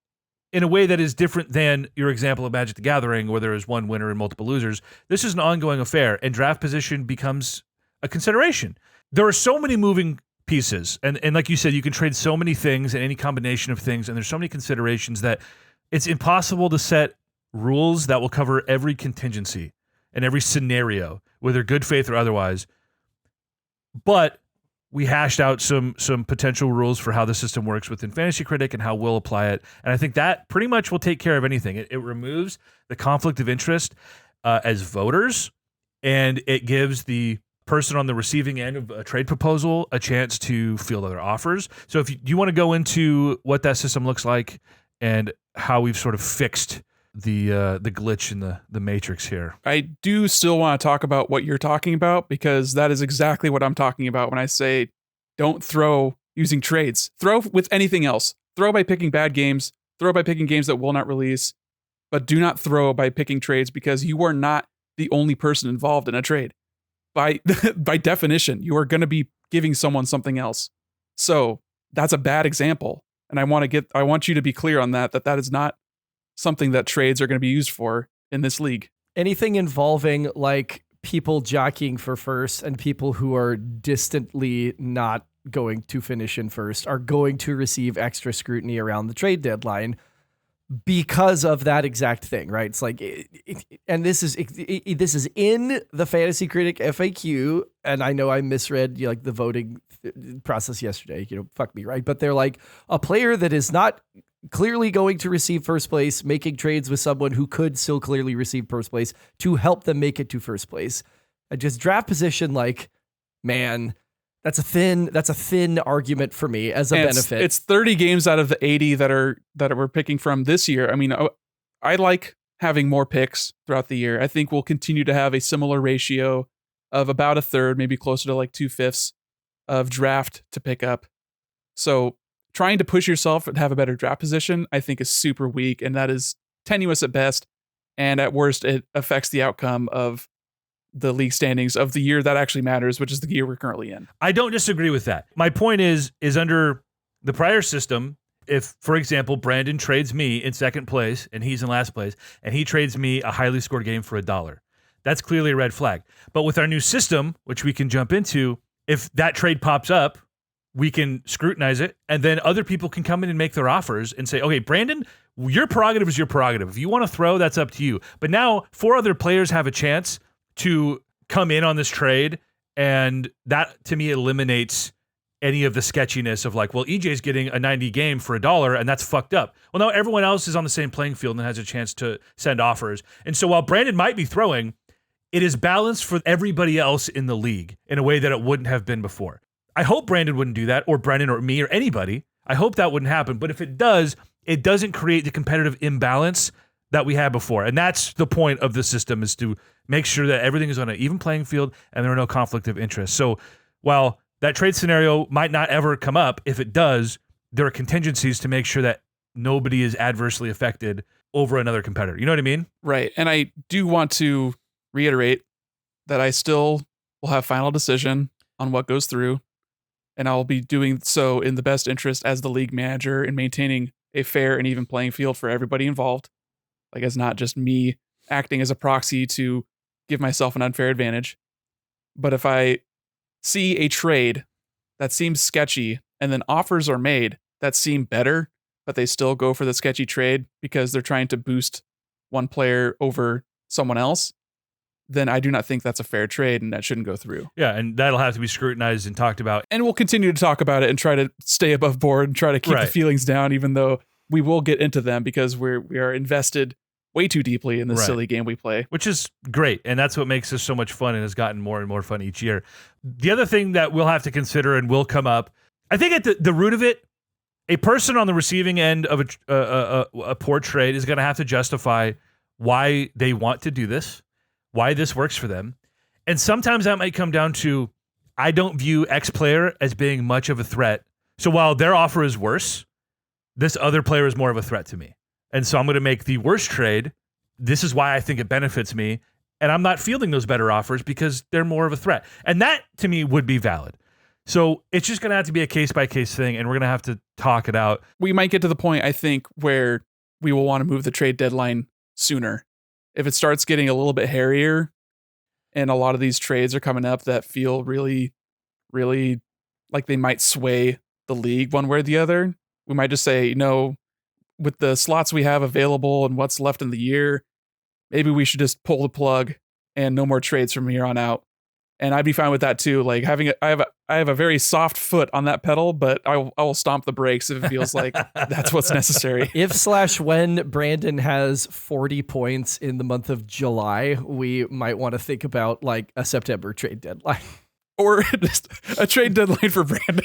in a way that is different than your example of Magic the Gathering, where there is one winner and multiple losers, this is an ongoing affair, and draft position becomes a consideration. There are so many moving pieces, and like you said, you can trade so many things and any combination of things, and there's so many considerations that it's impossible to set rules that will cover every contingency and every scenario, whether good faith or otherwise. But we hashed out some potential rules for how the system works within Fantasy Critic and how we'll apply it. And I think that pretty much will take care of anything. It removes the conflict of interest as voters, and it gives the person on the receiving end of a trade proposal a chance to field other offers. So if you want to go into what that system looks like and how we've sort of fixed the glitch in the matrix here. I do still want to talk about what you're talking about, because that is exactly what I'm talking about when I say don't throw using trades. Throw with anything else. Throw by picking bad games. Throw by picking games that will not release. But do not throw by picking trades, because you are not the only person involved in a trade. By definition, you are going to be giving someone something else. So that's a bad example. And I want you to be clear on that is not something that trades are going to be used for in this league. Anything involving like people jockeying for first and people who are distantly not going to finish in first are going to receive extra scrutiny around the trade deadline. because of that exact thing, right? It's like, and this is in the Fantasy Critic FAQ, and I know I misread like the voting process yesterday. Fuck me, right? But they're like, a player that is not clearly going to receive first place, making trades with someone who could still clearly receive first place to help them make it to first place. Just draft position, like, man, that's a thin argument for me as a benefit. It's 30 games out of the 80 that we're picking from this year. I mean, I like having more picks throughout the year. I think we'll continue to have a similar ratio of about a third, maybe closer to like 2/5 of draft to pick up. So trying to push yourself and have a better draft position, I think, is super weak, and that is tenuous at best, and at worst, it affects the outcome of the league standings of the year that actually matters, which is the year we're currently in. I don't disagree with that. My point is under the prior system, if, for example, Brandon trades me in second place and he's in last place, and he trades me a highly scored game for $1, that's clearly a red flag. But with our new system, which we can jump into, if that trade pops up, we can scrutinize it, and then other people can come in and make their offers and say, okay, Brandon, your prerogative is your prerogative. If you want to throw, that's up to you. But now 4 other players have a chance to come in on this trade, and that, to me, eliminates any of the sketchiness of like, well, EJ's getting a 90 game for $1, and that's fucked up. Well, now everyone else is on the same playing field and has a chance to send offers. And so while Brandon might be throwing, it is balanced for everybody else in the league in a way that it wouldn't have been before. I hope Brandon wouldn't do that, or Brandon or me or anybody. I hope that wouldn't happen. But if it does, it doesn't create the competitive imbalance that we had before. And that's the point of the system, is to make sure that everything is on an even playing field and there are no conflict of interest. So while that trade scenario might not ever come up, if it does, there are contingencies to make sure that nobody is adversely affected over another competitor. You know what I mean? Right. And I do want to reiterate that I still will have final decision on what goes through. And I'll be doing so in the best interest as the league manager in maintaining a fair and even playing field for everybody involved. Like, it's not just me acting as a proxy to give myself an unfair advantage. But if I see a trade that seems sketchy and then offers are made that seem better, but they still go for the sketchy trade because they're trying to boost one player over someone else, then I do not think that's a fair trade, and that shouldn't go through. Yeah, and that'll have to be scrutinized and talked about. And we'll continue to talk about it and try to stay above board and try to keep the feelings down, even though we will get into them because we are invested way too deeply in this silly game we play. Which is great, and that's what makes this so much fun and has gotten more and more fun each year. The other thing that we'll have to consider and will come up, I think at the root of it, a person on the receiving end of a poor trade is going to have to justify why they want to do this, why this works for them. And sometimes that might come down to, I don't view X player as being much of a threat. So while their offer is worse, this other player is more of a threat to me. And so I'm going to make the worst trade. This is why I think it benefits me. And I'm not fielding those better offers because they're more of a threat. And that, to me, would be valid. So it's just going to have to be a case-by-case thing, and we're going to have to talk it out. We might get to the point, I think, where we will want to move the trade deadline sooner. If it starts getting a little bit hairier and a lot of these trades are coming up that feel really, really like they might sway the league one way or the other, we might just say, with the slots we have available and what's left in the year, maybe we should just pull the plug and no more trades from here on out. And I'd be fine with that too. Like I have a very soft foot on that pedal, but I will stomp the brakes if it feels like that's what's necessary. When Brandon has 40 points in the month of July, we might want to think about like a September trade deadline. Or just a trade deadline for Brandon.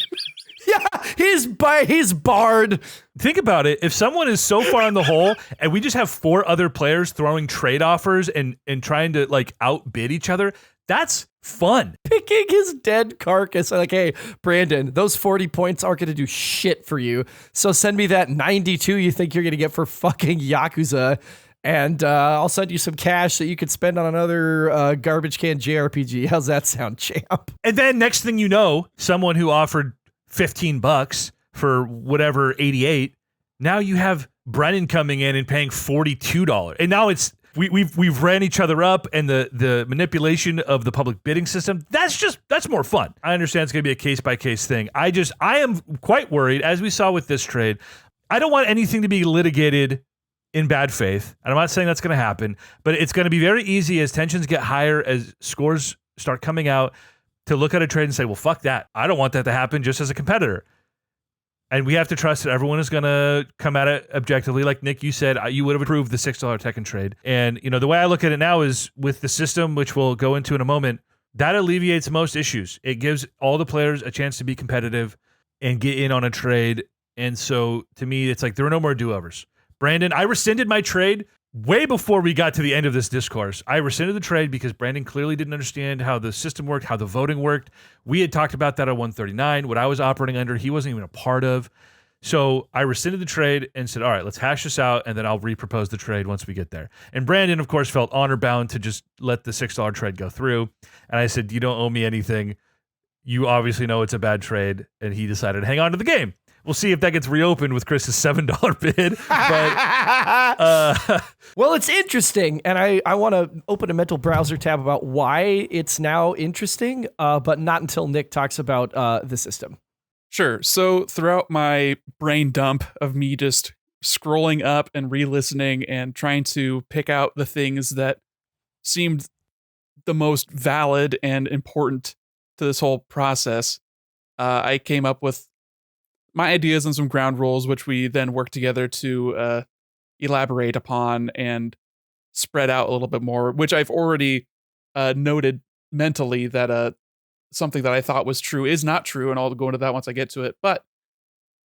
Yeah, he's barred. Think about it. If someone is so far in the hole and we just have 4 other players throwing trade offers and trying to like outbid each other, that's fun. Picking his dead carcass. Like, hey, Brandon, those 40 points aren't going to do shit for you. So send me that 92 you think you're going to get for fucking Yakuza. And I'll send you some cash that you could spend on another garbage can JRPG. How's that sound, champ? And then next thing you know, someone who offered $15 for whatever 88, now you have Brennan coming in and paying $42. And now it's we've ran each other up, and the manipulation of the public bidding system, that's more fun. I understand it's going to be a case-by-case thing. I am quite worried, as we saw with this trade. I don't want anything to be litigated in bad faith. And I'm not saying that's going to happen, but it's going to be very easy as tensions get higher, as scores start coming out, to look at a trade and say, well, fuck that. I don't want that to happen just as a competitor. And we have to trust that everyone is going to come at it objectively. Like Nick, you said, you would have approved the $6 Tekken trade. And, the way I look at it now is with the system, which we'll go into in a moment, that alleviates most issues. It gives all the players a chance to be competitive and get in on a trade. And so to me, it's like there are no more do-overs. Brandon, I rescinded my trade way before we got to the end of this discourse. I rescinded the trade because Brandon clearly didn't understand how the system worked, how the voting worked. We had talked about that at 139. What I was operating under, he wasn't even a part of. So I rescinded the trade and said, all right, let's hash this out, and then I'll repropose the trade once we get there. And Brandon, of course, felt honor-bound to just let the $6 trade go through. And I said, you don't owe me anything. You obviously know it's a bad trade. And he decided to hang on to the game. We'll see if that gets reopened with Chris's $7 bid. But well, it's interesting, and I want to open a mental browser tab about why it's now interesting, but not until Nick talks about the system. Sure. So throughout my brain dump of me just scrolling up and re-listening and trying to pick out the things that seemed the most valid and important to this whole process, I came up with my ideas and some ground rules, which we then worked together to elaborate upon and spread out a little bit more, which I've already noted mentally that something that I thought was true is not true, and I'll go into that once I get to it. But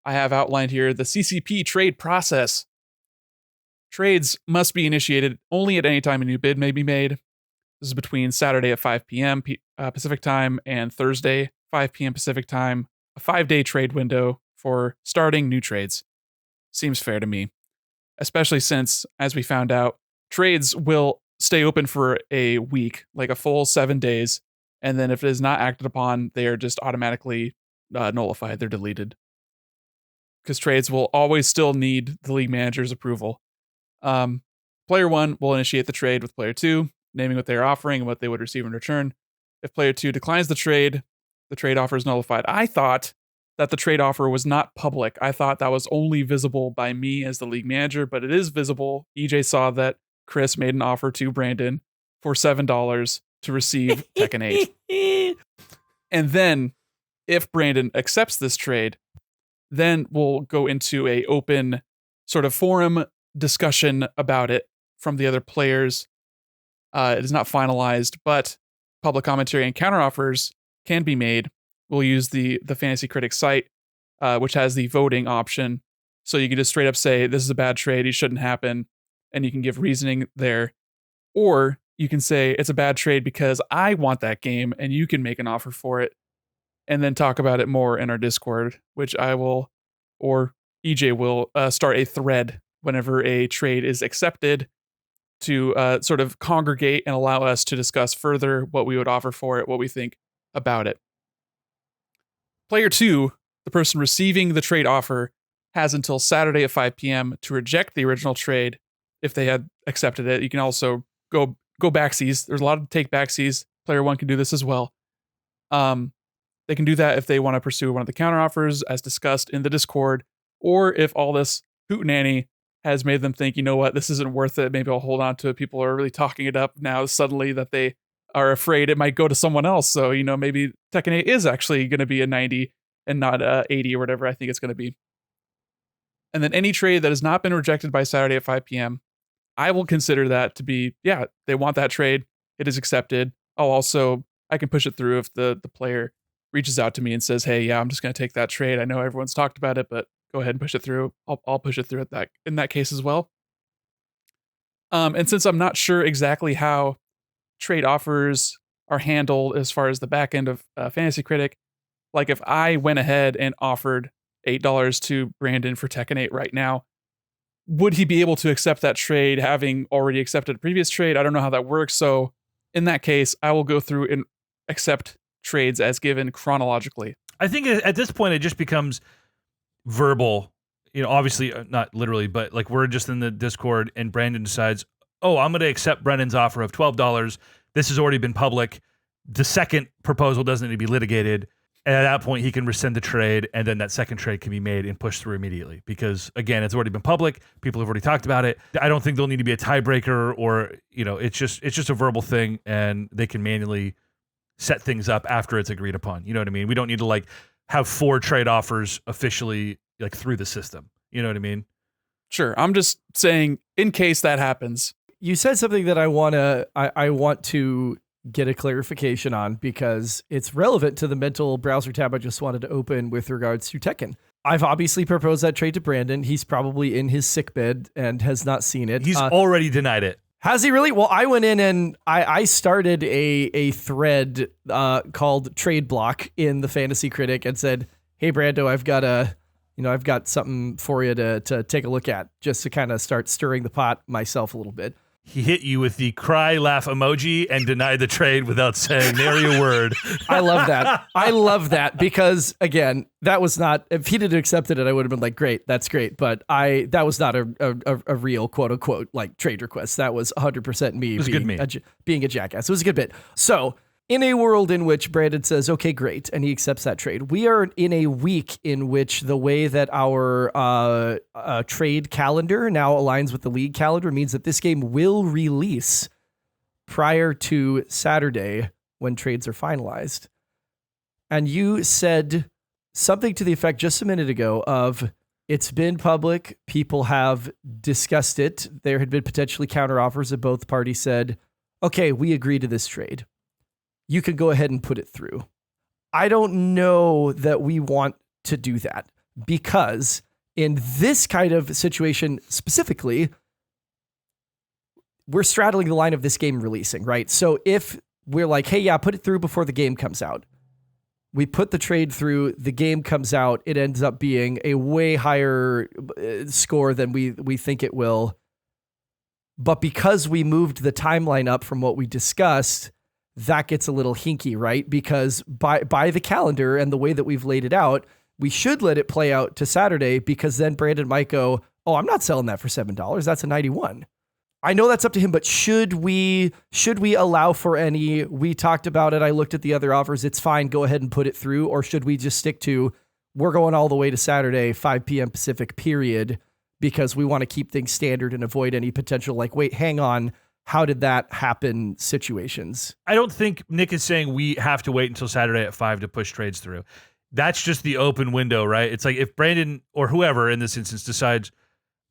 I have outlined here the CCP trade process. Trades must be initiated only at any time a new bid may be made. This is between Saturday at 5 p.m. Pacific time and Thursday, 5 p.m. Pacific time, a 5-day trade window for starting new trades. Seems fair to me, especially since, as we found out, trades will stay open for a week, like a full 7 days, and then if it is not acted upon, they are just automatically nullified. They're deleted. Because trades will always still need the league manager's approval. Player 1 will initiate the trade with player 2, naming what they are offering and what they would receive in return. If player 2 declines the trade offer is nullified. I thought that the trade offer was not public. I thought that was only visible by me as the league manager, but it is visible. EJ saw that Chris made an offer to Brandon for $7 to receive Tekken 8. And then, if Brandon accepts this trade, then we'll go into a open sort of forum discussion about it from the other players. It is not finalized, but public commentary and counteroffers can be made. We'll use the Fantasy Critic site, which has the voting option. So you can just straight up say, this is a bad trade, it shouldn't happen. And you can give reasoning there. Or you can say, it's a bad trade because I want that game, and you can make an offer for it. And then talk about it more in our Discord, which I will, or EJ will, start a thread whenever a trade is accepted to sort of congregate and allow us to discuss further what we would offer for it, what we think about it. Player 2, the person receiving the trade offer, has until Saturday at 5 p.m. to reject the original trade if they had accepted it. You can also go backsies. There's a lot of take backsies. Player 1 can do this as well. They can do that if they want to pursue one of the counteroffers as discussed in the Discord, or if all this hootenanny has made them think, you know what, this isn't worth it. Maybe I'll hold on to it. People are really talking it up now suddenly that they are afraid it might go to someone else. So, maybe Tekken 8 is actually going to be a 90 and not 80 or whatever I think it's going to be. And then any trade that has not been rejected by Saturday at 5 p.m., I will consider that to be, yeah, they want that trade. It is accepted. I can push it through if the player reaches out to me and says, hey, yeah, I'm just going to take that trade. I know everyone's talked about it, but go ahead and push it through. I'll push it through in that case as well. And since I'm not sure exactly how trade offers are handled as far as the back end of Fantasy Critic, like if I went ahead and offered $8 to Brandon for Tekken 8 right now, would he be able to accept that trade having already accepted a previous trade? I don't know how that works. So in that case, I will go through and accept trades as given chronologically. I think at this point, it just becomes verbal, obviously not literally, but like we're just in the Discord and Brandon decides, oh, I'm going to accept Brennan's offer of $12. This has already been public. The second proposal doesn't need to be litigated. And at that point, he can rescind the trade, and then that second trade can be made and pushed through immediately. Because again, it's already been public. People have already talked about it. I don't think there'll need to be a tiebreaker, or it's just a verbal thing, and they can manually set things up after it's agreed upon. You know what I mean? We don't need to like have 4 trade offers officially like through the system. You know what I mean? Sure. I'm just saying, in case that happens. You said something that I want to get a clarification on because it's relevant to the mental browser tab I just wanted to open with regards to Tekken. I've obviously proposed that trade to Brandon. He's probably in his sickbed and has not seen it. He's already denied it. Has he really? Well, I went in and I started a thread called Trade Block in the Fantasy Critic and said, "Hey Brando, I've got something for you to take a look at, just to kind of start stirring the pot myself a little bit." He hit you with the cry laugh emoji and denied the trade without saying nary a word. I love that. I love that because, again, that was not, if he didn't accepted it, I would have been like, great, that's great. But that was not a real quote unquote like trade request. That was 100% me being a jackass. It was a good bit. So in a world in which Brandon says, okay, great, and he accepts that trade, we are in a week in which the way that our trade calendar now aligns with the league calendar means that this game will release prior to Saturday when trades are finalized. And you said something to the effect just a minute ago of, it's been public, people have discussed it, there had been potentially counteroffers, and both parties said, okay, we agree to this trade. You could go ahead and put it through. I don't know that we want to do that because in this kind of situation specifically, we're straddling the line of this game releasing, right? So if we're like, hey, yeah, put it through before the game comes out. We put the trade through, the game comes out, it ends up being a way higher score than we think it will. But because we moved the timeline up from what we discussed, that gets a little hinky, right? Because by the calendar and the way that we've laid it out, we should let it play out to Saturday because then Brandon might go, oh, I'm not selling that for $7. That's a 91. I know that's up to him, but should we allow for any, we talked about it, I looked at the other offers, it's fine, go ahead and put it through, or should we just stick to, we're going all the way to Saturday, 5 p.m. Pacific, period, because we want to keep things standard and avoid any potential, like, wait, hang on, how did that happen situations? I don't think Nick is saying we have to wait until Saturday at 5 to push trades through. That's just the open window, right? It's like if Brandon or whoever in this instance decides,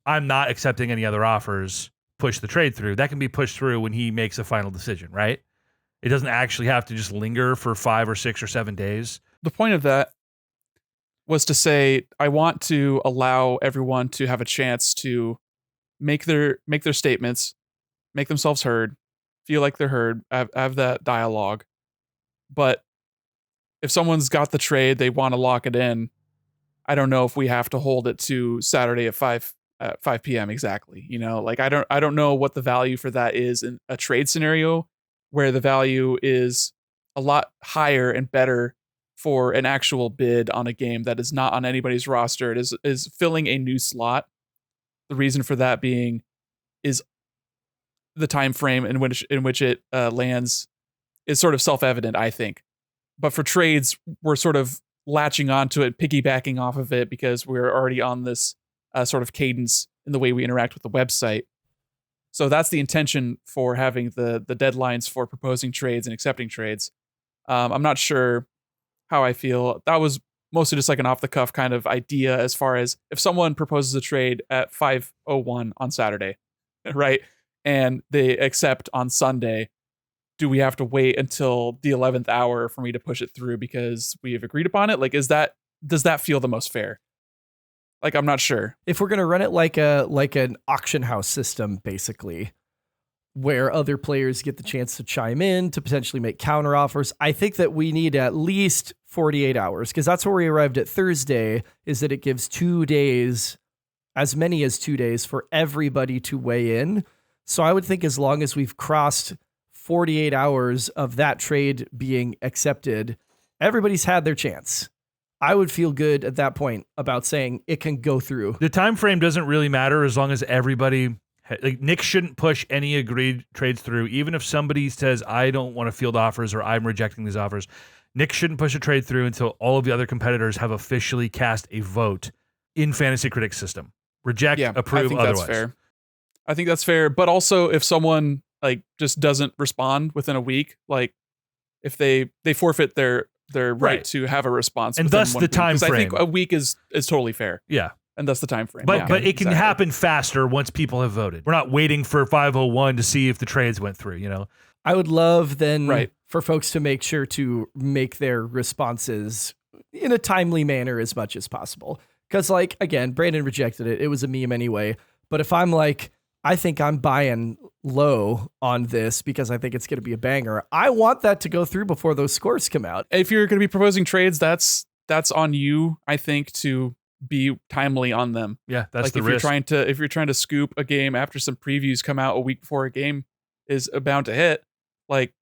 I'm not accepting any other offers, push the trade through, that can be pushed through when he makes a final decision, right? It doesn't actually have to just linger for 5 or 6 or 7 days. The point of that was to say, I want to allow everyone to have a chance to make their statements, make themselves heard, feel like they're heard, have that dialogue. But if someone's got the trade, they want to lock it in, I don't know if we have to hold it to Saturday at 5 p.m. exactly. You know, like I don't know what the value for that is in a trade scenario where the value is a lot higher and better for an actual bid on a game that is not on anybody's roster. It is filling a new slot. The reason for that being is the time frame in which it lands is sort of self-evident, I think. But for trades, we're sort of latching onto it, piggybacking off of it because we're already on this sort of cadence in the way we interact with the website. So that's the intention for having the deadlines for proposing trades and accepting trades. I'm not sure how I feel. That was mostly just like an off-the-cuff kind of idea as far as if someone proposes a trade at 5:01 on Saturday, right, and they accept on Sunday, do we have to wait until the 11th hour for me to push it through because we have agreed upon it? Like, does that feel the most fair? Like, I'm not sure. If we're going to run it like an auction house system, basically, where other players get the chance to chime in to potentially make counter offers, I think that we need at least 48 hours because that's where we arrived at Thursday, is that it gives 2 days, as many as 2 days for everybody to weigh in. So I would think as long as we've crossed 48 hours of that trade being accepted, everybody's had their chance. I would feel good at that point about saying it can go through. The time frame doesn't really matter as long as everybody, like Nick shouldn't push any agreed trades through, even if somebody says, I don't want to field offers or I'm rejecting these offers. Nick shouldn't push a trade through until all of the other competitors have officially cast a vote in Fantasy Critic's system. Reject, approve, I think otherwise. that's fair. I think that's fair. But also, if someone like just doesn't respond within a week, like if they forfeit their right to have a response, and within thus 1 the week. time 'Cause frame. I think a week is totally fair. Yeah. And that's the time frame. But Yeah, but it can exactly. happen faster once people have voted. We're not waiting for 501 to see if the trades went through, you know? I would love then Right. for folks to make sure to make their responses in a timely manner as much as possible. Because, like, again, Brandon rejected it. It was a meme anyway. But if I'm like, I think I'm buying low on this because I think it's going to be a banger, I want that to go through before those scores come out. If you're going to be proposing trades, that's on you, I think, to be timely on them. Yeah, that's Like the if risk. you're trying to scoop a game after some previews come out a week before a game is bound to hit, like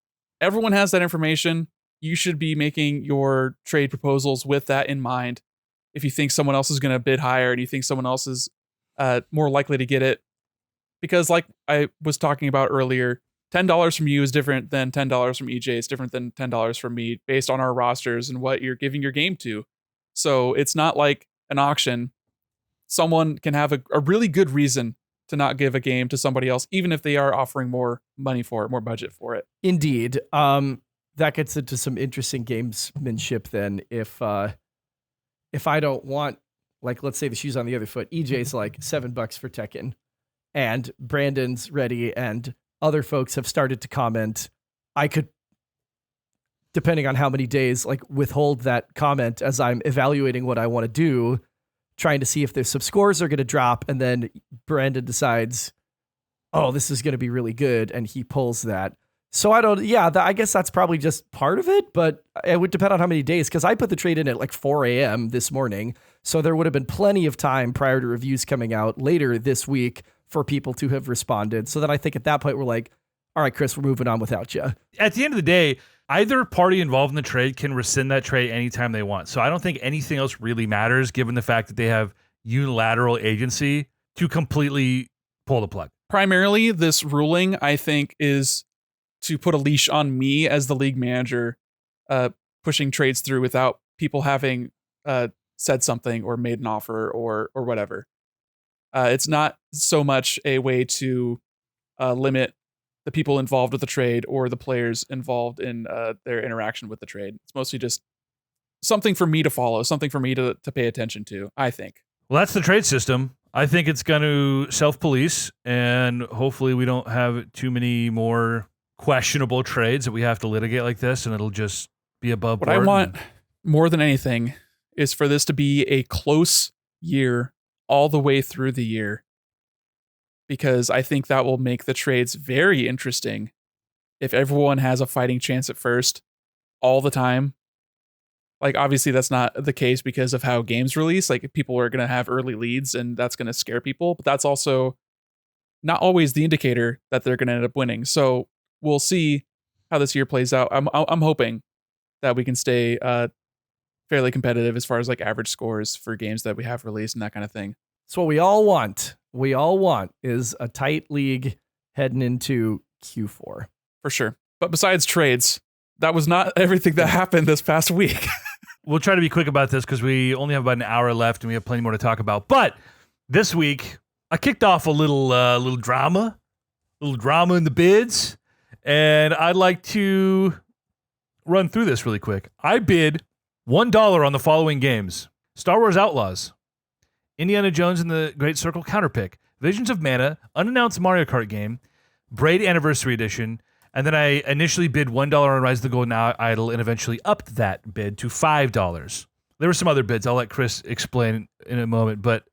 everyone has that information. You should be making your trade proposals with that in mind. If you think someone else is going to bid higher and you think someone else is more likely to get it, because like I was talking about earlier, $10 from you is different than $10 from EJ. It's different than $10 from me based on our rosters and what you're giving your game to. So it's not like an auction. Someone can have a really good reason to not give a game to somebody else, even if they are offering more money for it, more budget for it. Indeed. That gets into some interesting gamesmanship then. If I don't want, like, let's say the shoes on the other foot, EJ's like $7 for Tekken, and Brandon's ready, and other folks have started to comment, I could, depending on how many days, like withhold that comment as I'm evaluating what I want to do, trying to see if their sub scores are going to drop. And then Brandon decides, oh, this is going to be really good. And he pulls that. So I guess that's probably just part of it, but it would depend on how many days. Cause I put the trade in at like 4 a.m. this morning. So there would have been plenty of time prior to reviews coming out later this week for people to have responded. So then I think at that point we're like, all right, Chris, we're moving on without you. At the end of the day, either party involved in the trade can rescind that trade anytime they want. So I don't think anything else really matters given the fact that they have unilateral agency to completely pull the plug. Primarily, this ruling, I think, is to put a leash on me as the league manager, pushing trades through without people having said something or made an offer or whatever. It's not so much a way to limit the people involved with the trade or the players involved in their interaction with the trade. It's mostly just something for me to follow, something for me to pay attention to, I think. Well, that's the trade system. I think it's going to self-police, and hopefully we don't have too many more questionable trades that we have to litigate like this, and it'll just be above board. What I want more than anything is for this to be a close year all the way through the year, because I think that will make the trades very interesting if everyone has a fighting chance at first all the time. Like, obviously that's not the case because of how games release. Like, people are going to have early leads and that's going to scare people, but that's also not always the indicator that they're going to end up winning. So we'll see how this year plays out. I'm hoping that we can stay fairly competitive as far as like average scores for games that we have released and that kind of thing. It's what we all want. We all want is a tight league heading into Q4. For sure. But besides trades, that was not everything that happened this past week. We'll try to be quick about this because we only have about an hour left and we have plenty more to talk about. But this week, I kicked off a little drama in the bids, and I'd like to run through this really quick. I bid $1 on the following games: Star Wars Outlaws, Indiana Jones and the Great Circle Counterpick, Visions of Mana, unannounced Mario Kart game, Braid Anniversary Edition, and then I initially bid $1 on Rise of the Golden Idol and eventually upped that bid to $5. There were some other bids I'll let Chris explain in a moment, but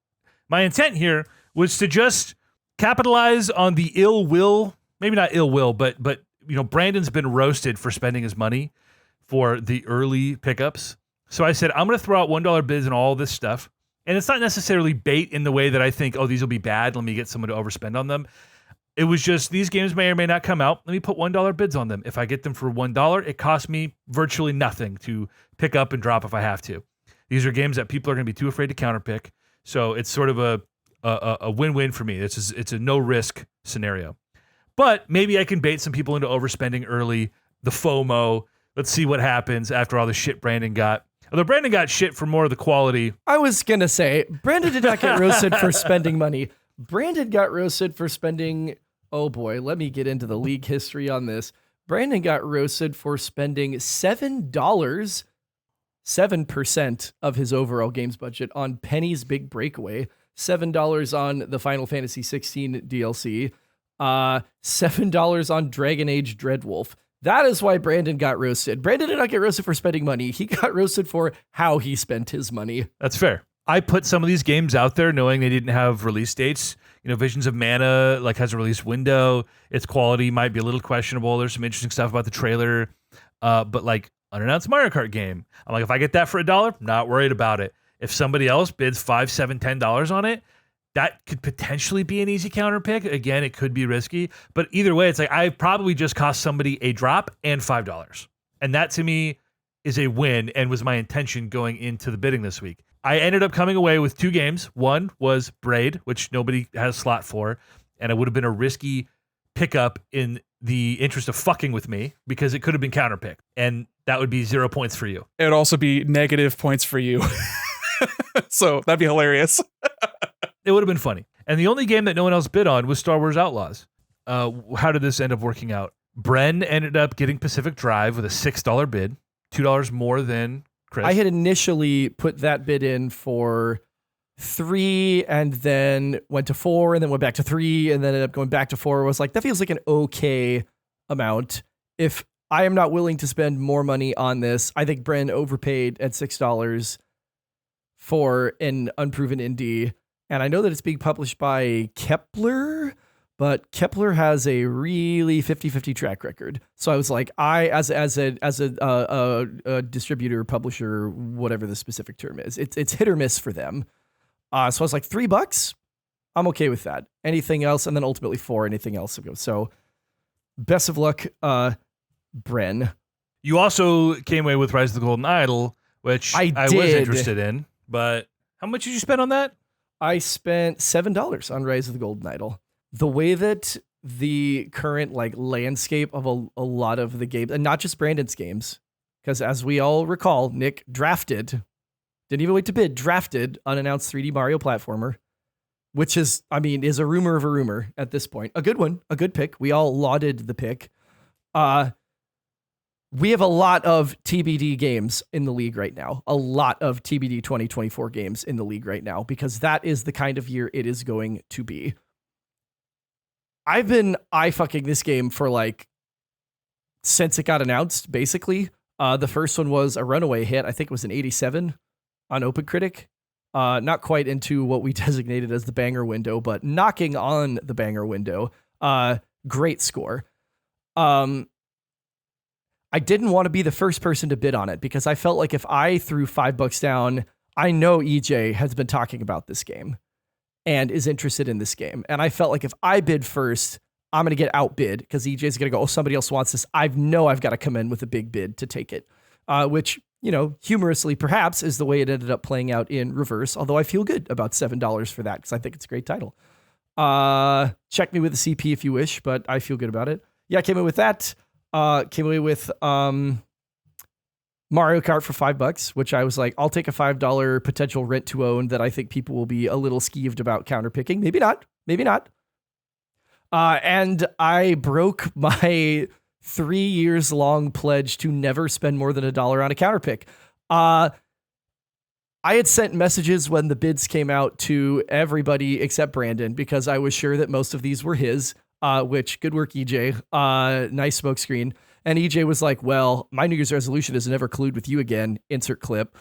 my intent here was to just capitalize on the ill will, maybe not ill will, but you know, Brandon's been roasted for spending his money for the early pickups. So I said, I'm going to throw out $1 bids and all this stuff. And it's not necessarily bait in the way that I think, oh, these will be bad, let me get someone to overspend on them. It was just, these games may or may not come out. Let me put $1 bids on them. If I get them for $1, it costs me virtually nothing to pick up and drop if I have to. These are games that people are going to be too afraid to counterpick. So it's sort of a win-win for me. It's a no-risk scenario. But maybe I can bait some people into overspending early, the FOMO, Let's see what happens after all the shit Brandon got. Although Brandon got shit for more of the quality. I was going to say, Brandon did not get roasted for spending money. Brandon got roasted for spending, oh boy, let me get into the league history on this. Brandon got roasted for spending $7, 7% of his overall games budget on Penny's Big Breakaway, $7 on the Final Fantasy 16 DLC, $7 on Dragon Age Dreadwolf. That is why Brandon got roasted. Brandon did not get roasted for spending money. He got roasted for how he spent his money. That's fair. I put some of these games out there knowing they didn't have release dates. You know, Visions of Mana like has a release window. Its quality might be a little questionable. There's some interesting stuff about the trailer. But like unannounced Mario Kart game. I'm like, if I get that for $1, not worried about it. If somebody else bids $5, $7, $10 on it, that could potentially be an easy counter pick. Again, it could be risky, but either way, it's like I probably just cost somebody a drop and $5. And that to me is a win and was my intention going into the bidding this week. I ended up coming away with 2 games. One was Braid, which nobody has a slot for, and it would have been a risky pickup in the interest of fucking with me because it could have been counterpicked, and that would be 0 points for you. It would also be negative points for you. So that'd be hilarious. It would have been funny. And the only game that no one else bid on was Star Wars Outlaws. How did this end up working out? Bren ended up getting Pacific Drive with a $6 bid, $2 more than Chris. I had initially put that bid in for 3 and then went to 4 and then went back to 3 and then ended up going back to 4. I was like, that feels like an okay amount. If I am not willing to spend more money on this, I think Bren overpaid at $6 for an unproven indie. And I know that it's being published by Kepler, but Kepler has a really 50-50 track record. So I was like, as a distributor, publisher, whatever the specific term is, it's hit or miss for them. So I was like, $3, I'm okay with that. Anything else, and then ultimately 4. Anything else, so best of luck, Bren. You also came away with Rise of the Golden Idol, which I was interested in. But how much did you spend on that? I spent $7 on Rise of the Golden Idol. The way that the current like landscape of a lot of the games, and not just Brandon's games, because as we all recall, Nick didn't even wait to bid, drafted unannounced 3D Mario platformer, which is a rumor of a rumor at this point. A good one, a good pick. We all lauded the pick. We have a lot of TBD games in the league right now. A lot of TBD 2024 games in the league right now, because that is the kind of year it is going to be. I've been eye-fucking this game for like, since it got announced, basically. The first one was a runaway hit. I think it was an 87 on Open Critic. Not quite into what we designated as the banger window, but knocking on the banger window. Great score. I didn't want to be the first person to bid on it because I felt like if I threw $5 down, I know EJ has been talking about this game and is interested in this game. And I felt like if I bid first, I'm going to get outbid because EJ's going to go, oh, somebody else wants this. I've got to come in with a big bid to take it, which, you know, humorously perhaps is the way it ended up playing out in reverse. Although I feel good about $7 for that because I think it's a great title. Check me with the CP if you wish, but I feel good about it. Yeah, I came in with that. Came away with Mario Kart for $5, which I was like, I'll take a $5 potential rent to own that I think people will be a little skeeved about counterpicking. Maybe not. And I broke my 3 years long pledge to never spend more than $1 on a counterpick. I had sent messages when the bids came out to everybody except Brandon because I was sure that most of these were his. Which good work, EJ. Nice smoke screen. And EJ was like, well, my New Year's resolution is to never collude with you again. Insert clip.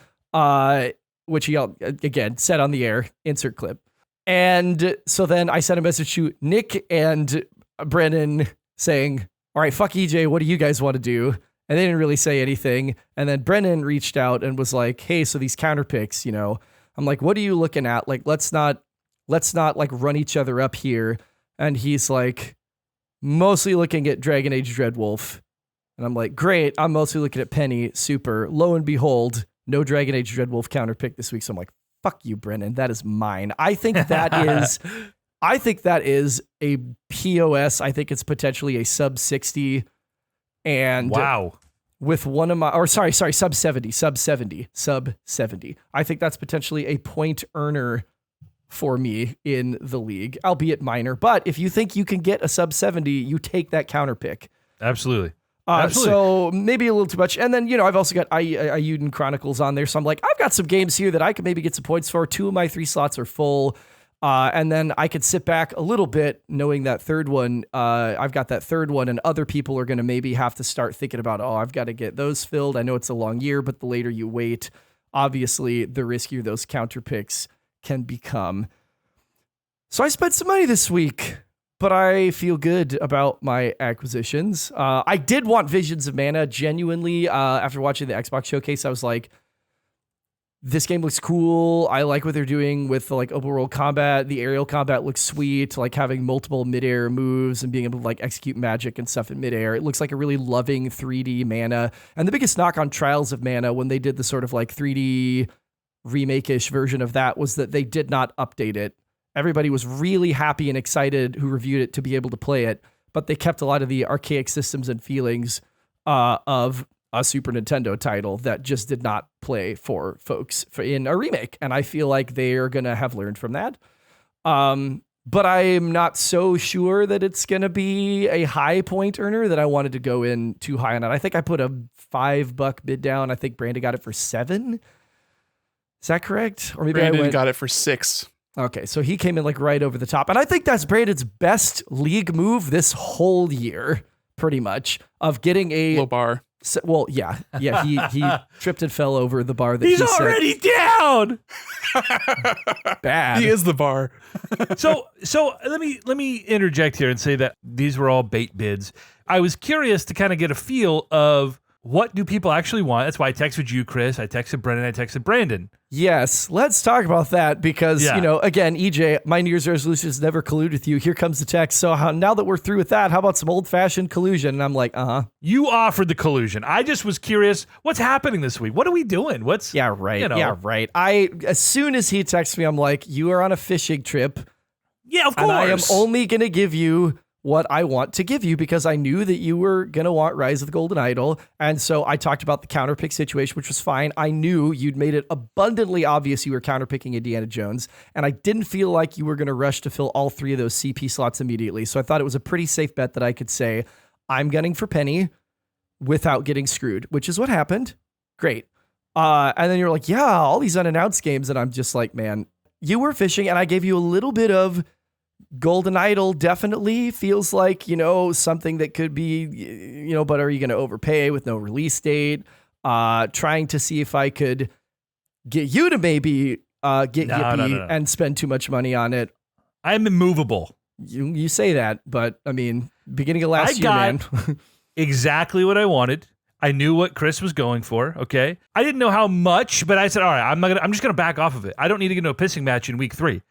Which he, again, said on the air. Insert clip. And so then I sent a message to Nick and Brennan saying, all right, fuck EJ. What do you guys want to do? And they didn't really say anything. And then Brennan reached out and was like, hey, so these counter picks, you know, I'm like, what are you looking at? Like, let's not like run each other up here. And he's like, mostly looking at Dragon Age Dreadwolf. And I'm like, great. I'm mostly looking at Penny. Super. Lo and behold, no Dragon Age Dreadwolf counterpick this week. So I'm like, fuck you, Brennan. That is mine. I think that is a POS. I think it's potentially a sub 60. And wow. with one of my, sub 70. I think that's potentially a point earner for me in the league, albeit minor. But if you think you can get a sub 70, you take that counter pick. Absolutely. So maybe a little too much. And then, I've also got Ayuden Chronicles on there. So I'm like, I've got some games here that I could maybe get some points for. 2 of my 3 slots are full. And then I could sit back a little bit knowing that third one, I've got that third one, and other people are going to maybe have to start thinking about, I've got to get those filled. I know it's a long year, but the later you wait, obviously the riskier those counter picks can become. So I spent some money this week, but I feel good about my acquisitions. I did want Visions of Mana genuinely. After watching the Xbox showcase, I was like, this game looks cool. I like what they're doing with the open world combat. The aerial combat looks sweet. Like having multiple midair moves and being able to execute magic and stuff in midair. It looks like a really loving 3D Mana. And the biggest knock on Trials of Mana when they did the sort of 3D remake-ish version of that was that they did not update it. Everybody was really happy and excited who reviewed it to be able to play it, but they kept a lot of the archaic systems and feelings of a Super Nintendo title that just did not play for folks in a remake. And I feel like they are going to have learned from that. But I'm not so sure that it's going to be a high point earner that I wanted to go in too high on it. I think I put a $5 bid down. I think Brandon got it for $7. Is that correct? Or maybe Brandon got it for $6. Okay, so he came in right over the top. And I think that's Brandon's best league move this whole year, pretty much, of getting a low bar. Well, yeah, he tripped and fell over the bar that he's already down. Bad. He is the bar. So let me interject here and say that these were all bait bids. I was curious to kind of get a feel of what do people actually want. That's why I texted you, Chris. I texted Brennan. I texted Brandon. Yes, let's talk about that because, again, EJ, my New Year's resolution is never collude with you. Here comes the text. So now that we're through with that, how about some old-fashioned collusion? And I'm like, You offered the collusion. I just was curious, what's happening this week? What are we doing? Yeah, right. Yeah, right. As soon as he texts me, I'm like, you are on a fishing trip. Yeah, of course. And I am only going to give you what I want to give you because I knew that you were going to want Rise of the Golden Idol. And so I talked about the counterpick situation, which was fine. I knew you'd made it abundantly obvious you were counterpicking Indiana Jones. And I didn't feel like you were going to rush to fill all 3 of those CP slots immediately. So I thought it was a pretty safe bet that I could say, I'm gunning for Penny without getting screwed, which is what happened. Great. And then you're like, yeah, all these unannounced games. And I'm just like, man, you were fishing and I gave you a little bit of Golden Idol. Definitely feels like, something that could be, but are you going to overpay with no release date? Trying to see if I could get you to maybe get yippee and spend too much money on it. I'm immovable. You say that, but I mean, beginning of last year, man. Exactly what I wanted. I knew what Chris was going for. Okay. I didn't know how much, but I said, all right, I'm just going to back off of it. I don't need to get into a pissing match in week 3.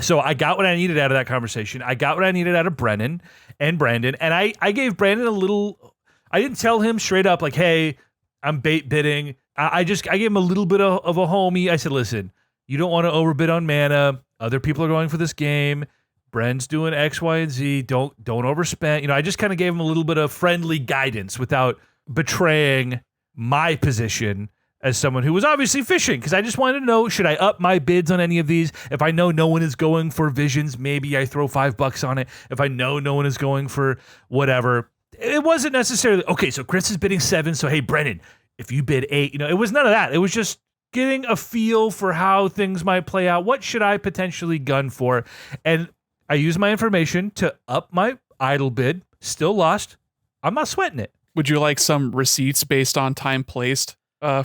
So I got what I needed out of that conversation. I got what I needed out of Brennan and Brandon. And I gave Brandon a little, I didn't tell him straight up like, hey, I'm bait bidding. I gave him a little bit of a homie. I said, listen, you don't want to overbid on mana. Other people are going for this game. Bren's doing X, Y, and Z. Don't overspend. I just kind of gave him a little bit of friendly guidance without betraying my position as someone who was obviously fishing, because I just wanted to know, should I up my bids on any of these? If I know no one is going for Visions, maybe I throw $5 on it. If I know no one is going for whatever, it wasn't necessarily, okay, so Chris is bidding 7, so hey, Brennan, if you bid 8, it was none of that. It was just getting a feel for how things might play out. What should I potentially gun for? And I used my information to up my idle bid, still lost. I'm not sweating it. Would you like some receipts based on time placed?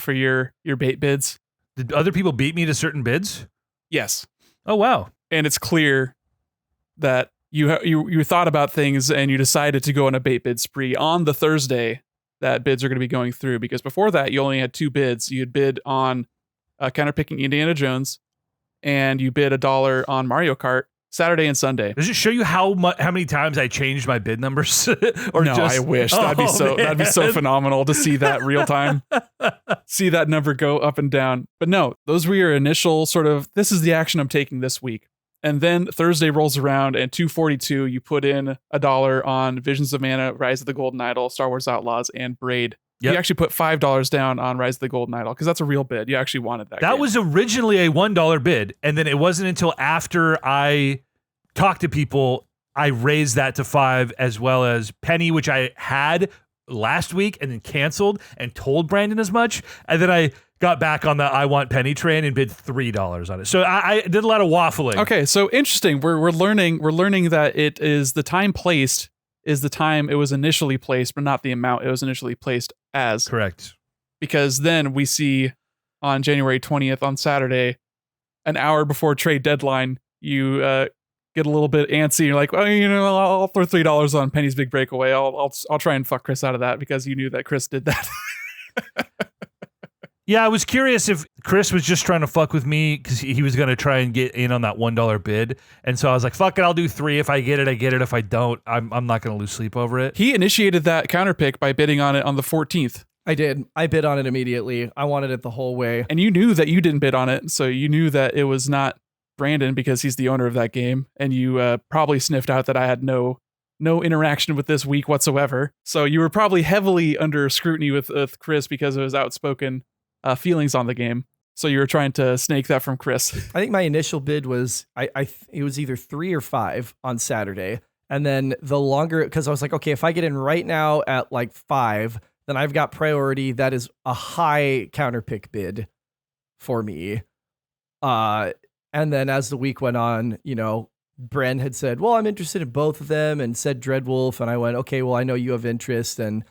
For your bait bids? Did other people beat me to certain bids? Yes. Oh, wow. And it's clear that you thought about things and you decided to go on a bait bid spree on the Thursday that bids are going to be going through, because before that you only had 2 bids. You had bid on counterpicking Indiana Jones and you bid $1 on Mario Kart Saturday and Sunday. Does it show you how many times I changed my bid numbers? Or no, I wish that'd be so phenomenal to see that real time, see that number go up and down. But no, those were your initial sort of, this is the action I'm taking this week. And then Thursday rolls around and 242, you put in $1 on Visions of Mana, Rise of the Golden Idol, Star Wars Outlaws, and Braid. Yep. You actually put $5 down on Rise of the Golden Idol because that's a real bid. You actually wanted that. That game. was originally a $1 bid, and then it wasn't until after I talked to people I raised that to $5, as well as Penny, which I had last week and then canceled and told Brandon as much, and then I got back on the I want Penny train and bid $3 on it. So I did a lot of waffling. Okay, so interesting. We're learning that it is the time placed is the time it was initially placed, but not the amount it was initially placed as. Correct. Because then we see on January 20th on Saturday, an hour before trade deadline, you get a little bit antsy. You're like, well, I'll throw $3 on Penny's big breakaway. I'll try and fuck Chris out of that because you knew that Chris did that. Yeah, I was curious if Chris was just trying to fuck with me because he was going to try and get in on that $1 bid. And so I was like, fuck it, I'll do $3. If I get it, I get it. If I don't, I'm not going to lose sleep over it. He initiated that counter pick by bidding on it on the 14th. I did. I bid on it immediately. I wanted it the whole way. And you knew that you didn't bid on it. So you knew that it was not Brandon because he's the owner of that game. And you probably sniffed out that I had no interaction with this week whatsoever. So you were probably heavily under scrutiny with Chris because of his outspoken feelings on the game. So you were trying to snake that from Chris. I think my initial bid was it was either 3 or 5 on Saturday. And then the longer, because I was like, okay, if I get in right now at like 5, then I've got priority. That is a high counter pick bid for me. And then as the week went on, Bren had said, well, I'm interested in both of them, and said Dreadwolf. And I went, okay, well, I know you have interest. And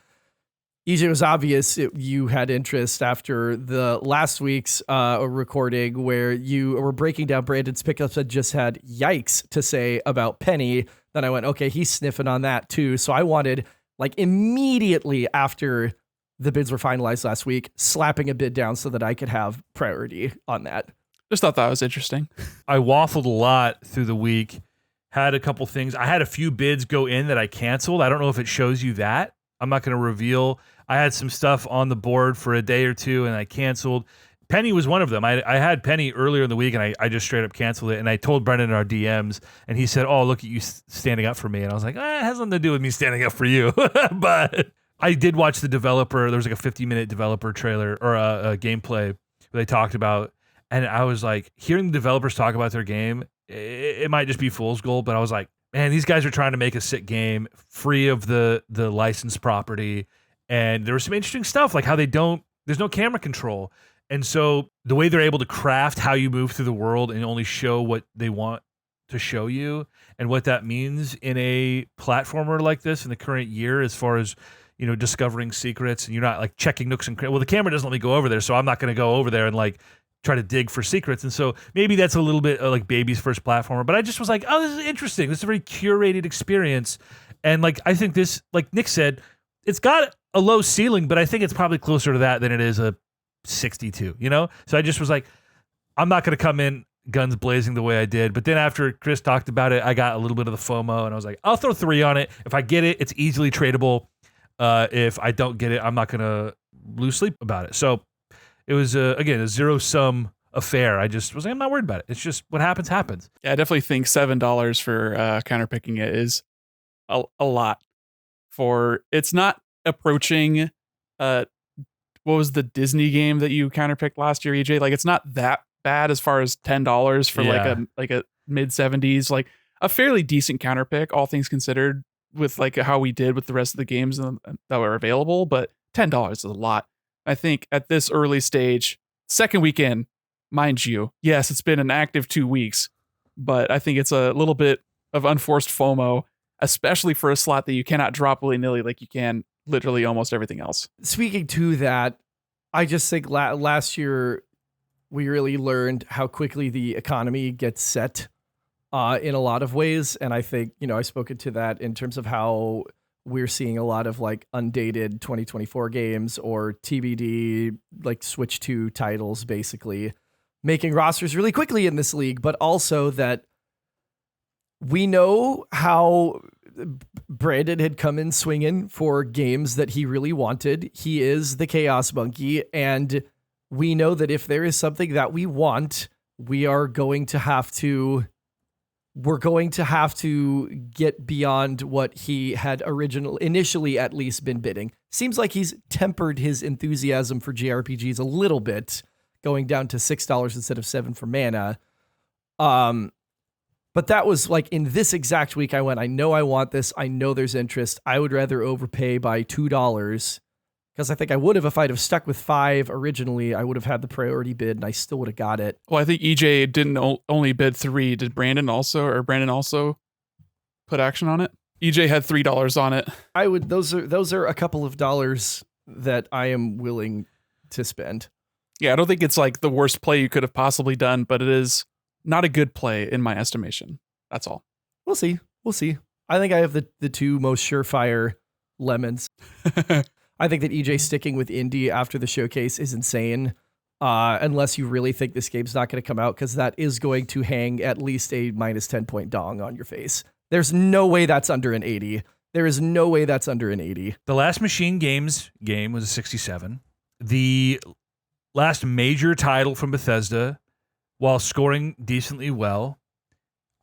EJ, was obvious you had interest after the last week's recording where you were breaking down Brandon's pickups and just had yikes to say about Penny. Then I went, okay, he's sniffing on that too. So I wanted, like, immediately after the bids were finalized last week, slapping a bid down so that I could have priority on that. Just thought that was interesting. I waffled a lot through the week, had a couple things. I had a few bids go in that I canceled. I don't know if it shows you that. I'm not going to reveal. I had some stuff on the board for a day or two and I canceled. Penny was one of them. I had Penny earlier in the week and I just straight up canceled it. And I told Brendan in our DMs and he said, oh, look at you standing up for me. And I was like, it has nothing to do with me standing up for you. But I did watch the developer. There was like a 50-minute developer trailer or a gameplay where they talked about. And I was like, hearing the developers talk about their game, it might just be fool's gold. But I was like, man, these guys are trying to make a sick game free of the licensed property. And there was some interesting stuff like how there's no camera control. And so the way they're able to craft how you move through the world and only show what they want to show you and what that means in a platformer like this in the current year, as far as, discovering secrets, and you're not like checking nooks and well, the camera doesn't let me go over there. So I'm not going to go over there and like try to dig for secrets. And so maybe that's a little bit like baby's first platformer, but I just was like, oh, this is interesting. This is a very curated experience. And like, I think this, like Nick said, it's got a low ceiling, but I think it's probably closer to that than it is a 62, So I just was like, I'm not going to come in guns blazing the way I did. But then after Chris talked about it, I got a little bit of the FOMO and I was like, I'll throw 3 on it. If I get it, it's easily tradable. If I don't get it, I'm not going to lose sleep about it. So it was, again, a zero-sum affair. I just was like, I'm not worried about it. It's just what happens. Yeah, I definitely think $7 for counterpicking it is a lot. It's not approaching what was the Disney game that you counterpicked last year, EJ? Like, it's not that bad as far as $10 for like a mid 70s, like a fairly decent counterpick, all things considered, with like how we did with the rest of the games that were available. But $10 is a lot. I think at this early stage, second weekend, mind you, yes, it's been an active 2 weeks, but I think it's a little bit of unforced FOMO, especially for a slot that you cannot drop willy-nilly like you can literally almost everything else. Speaking to that, I just think last year we really learned how quickly the economy gets set in a lot of ways. And I think, I've spoken to that in terms of how we're seeing a lot of like undated 2024 games or TBD, like Switch 2 titles, basically making rosters really quickly in this league, but also that we know how Brandon had come in swinging for games that he really wanted. He is the Chaos Monkey, and we know that if there is something that we want, we are going to have to we're going to have to get beyond what he had initially at least been bidding. Seems like he's tempered his enthusiasm for JRPGs a little bit, going down to $6 instead of $7 for mana. But that was like in this exact week I went, I know I want this. I know there's interest. I would rather overpay by $2 because I think I would have, if I'd have stuck with $5 originally, I would have had the priority bid and I still would have got it. Well, I think EJ didn't only bid $3. Did Brandon also put action on it? EJ had $3 on it. Those are a couple of dollars that I am willing to spend. Yeah, I don't think it's like the worst play you could have possibly done, but it is not a good play in my estimation. That's all. We'll see. I think I have the two most surefire lemons. I think that EJ sticking with indie after the showcase is insane. Unless you really think this game's not going to come out, because that is going to hang at least a minus 10 point dong on your face. There's no way that's under an 80. There is no way that's under an 80. The last Machine Games game was a 67. The last major title from Bethesda, while scoring decently well,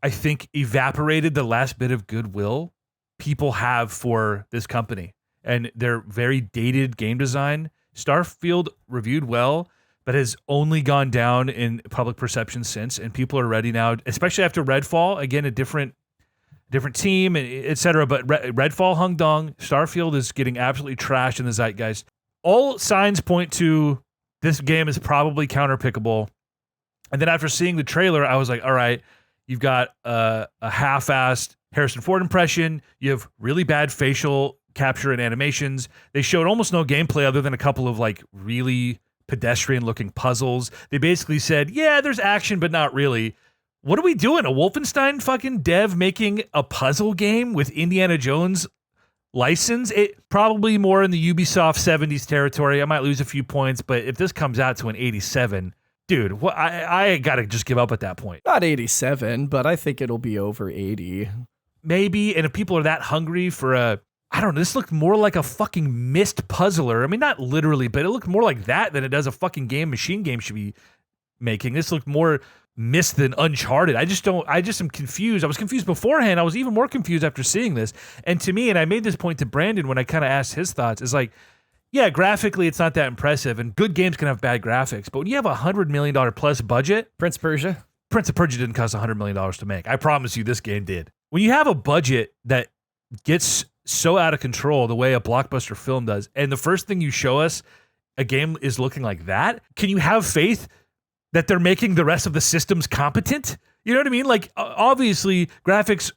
I think evaporated the last bit of goodwill people have for this company and their very dated game design. Starfield reviewed well, but has only gone down in public perception since, and people are ready now, especially after Redfall. Again, a different team, etc. But Redfall hung dong. Starfield is getting absolutely trashed in the zeitgeist. All signs point to this game is probably counterpickable. And then after seeing the trailer, I was like, all right, you've got a half-assed Harrison Ford impression. You have really bad facial capture and animations. They showed almost no gameplay other than a couple of like really pedestrian-looking puzzles. They basically said, yeah, there's action, but not really. What are we doing? A Wolfenstein fucking dev making a puzzle game with Indiana Jones license? It probably more in the Ubisoft 70s territory. I might lose a few points, but if this comes out to an 87, dude, I gotta just give up at that point. Not 87, but I think it'll be over 80. Maybe, and if people are that hungry for I don't know, this looked more like a fucking Myst puzzler. I mean, not literally, but it looked more like that than it does a fucking Machine Game should be making. This looked more Myst than Uncharted. I just am confused. I was confused beforehand. I was even more confused after seeing this. And to me, and I made this point to Brandon when I kind of asked his thoughts, is like, yeah, graphically it's not that impressive, and good games can have bad graphics, but when you have $100 million plus budget, Prince of Persia didn't cost $100 million to make. I promise you this game did. When you have a budget that gets so out of control the way a blockbuster film does, and the first thing you show us, a game is looking like that, can you have faith that they're making the rest of the systems competent? You know what I mean? Like, obviously, graphics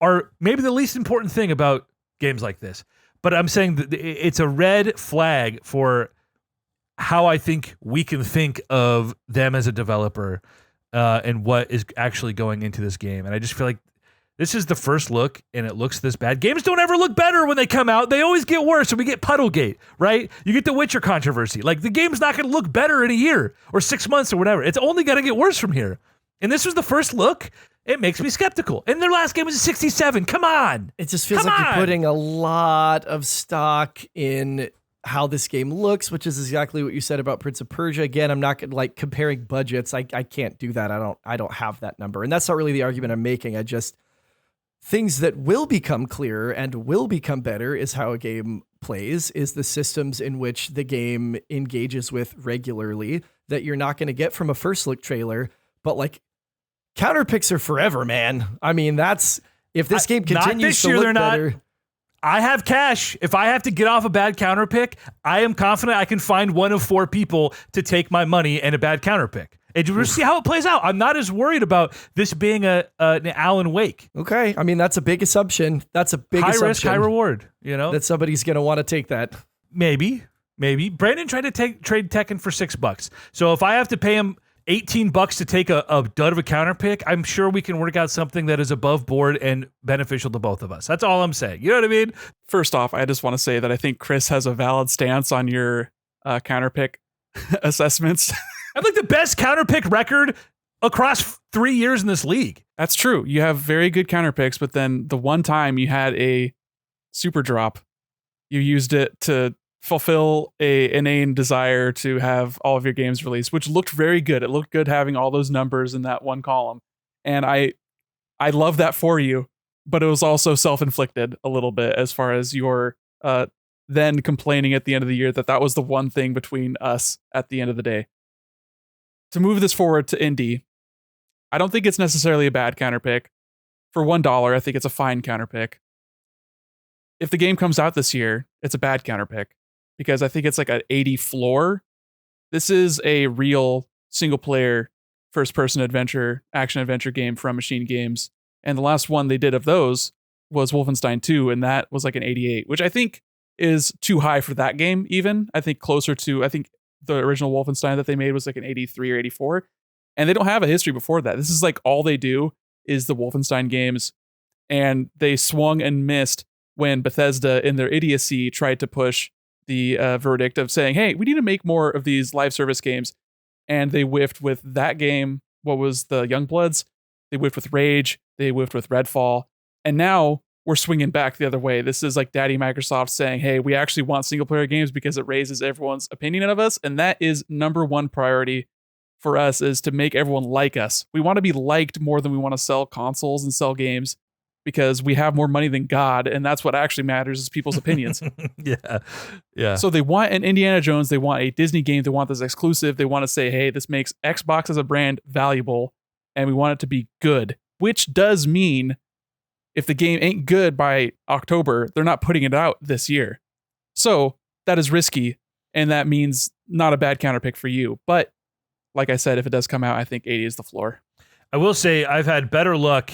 are maybe the least important thing about games like this. But I'm saying that it's a red flag for how I think we can think of them as a developer and what is actually going into this game. And I just feel like this is the first look, and it looks this bad. Games don't ever look better when they come out. They always get worse, and we get Puddlegate, right? You get the Witcher controversy. Like, the game's not going to look better in a year or 6 months or whatever. It's only going to get worse from here. And this was the first look. It makes me skeptical. And their last game was a 67. Come on. It just feels like you're putting a lot of stock in how this game looks, which is exactly what you said about Prince of Persia. Again, I'm not like comparing budgets. I can't do that. I don't have that number. And that's not really the argument I'm making. Things that will become clearer and will become better is how a game plays, is the systems in which the game engages with regularly that you're not going to get from a first look trailer. But like, counterpicks are forever, man. I mean, that's if this game continues to look better. I have cash. If I have to get off a bad counterpick, I am confident I can find one of 4 people to take my money and a bad counterpick. And we'll see how it plays out. I'm not as worried about this being an Alan Wake. Okay. I mean, that's a big assumption. That's a big assumption. High risk, high reward, you know? That somebody's going to want to take that. Maybe. Brandon tried to trade Tekken for $6. So if I have to pay him $18 to take a dud of a counterpick, I'm sure we can work out something that is above board and beneficial to both of us. That's all I'm saying. You know what I mean? First off, I just want to say that I think Chris has a valid stance on your counterpick assessments. I'm like the best counterpick record across 3 years in this league. That's true. You have very good counterpicks, but then the one time you had a super drop, you used it to fulfill a inane desire to have all of your games released, which looked very good. It looked good having all those numbers in that one column. And I I love that for you, but it was also self-inflicted a little bit as far as your then complaining at the end of the year that was the one thing between us at the end of the day. To move this forward to indie, I don't think it's necessarily a bad counterpick. For $1, I think it's a fine counterpick. If the game comes out this year, it's a bad counterpick because I think it's like an 80 floor. This is a real single-player, first-person adventure, action-adventure game from Machine Games. And the last one they did of those was Wolfenstein 2, and that was like an 88, which I think is too high for that game even. I think the original Wolfenstein that they made was like an 83 or 84. And they don't have a history before that. This is like all they do is the Wolfenstein games. And they swung and missed when Bethesda, in their idiocy, tried to push the verdict of saying, hey, we need to make more of these live service games. And they whiffed with that game. What was the Youngbloods? They whiffed with Rage. They whiffed with Redfall. And now we're swinging back the other way. This is like Daddy Microsoft saying, hey, we actually want single player games because it raises everyone's opinion of us. And that is number one priority for us, is to make everyone like us. We want to be liked more than we want to sell consoles and sell games, because we have more money than God. And that's what actually matters, is people's opinions. Yeah. So they want an Indiana Jones. They want a Disney game. They want this exclusive. They want to say, hey, this makes Xbox as a brand valuable, and we want it to be good, which does mean if the game ain't good by October, they're not putting it out this year. So that is risky, and that means not a bad counterpick for you. But like I said, if it does come out, I think 80 is the floor. I will say I've had better luck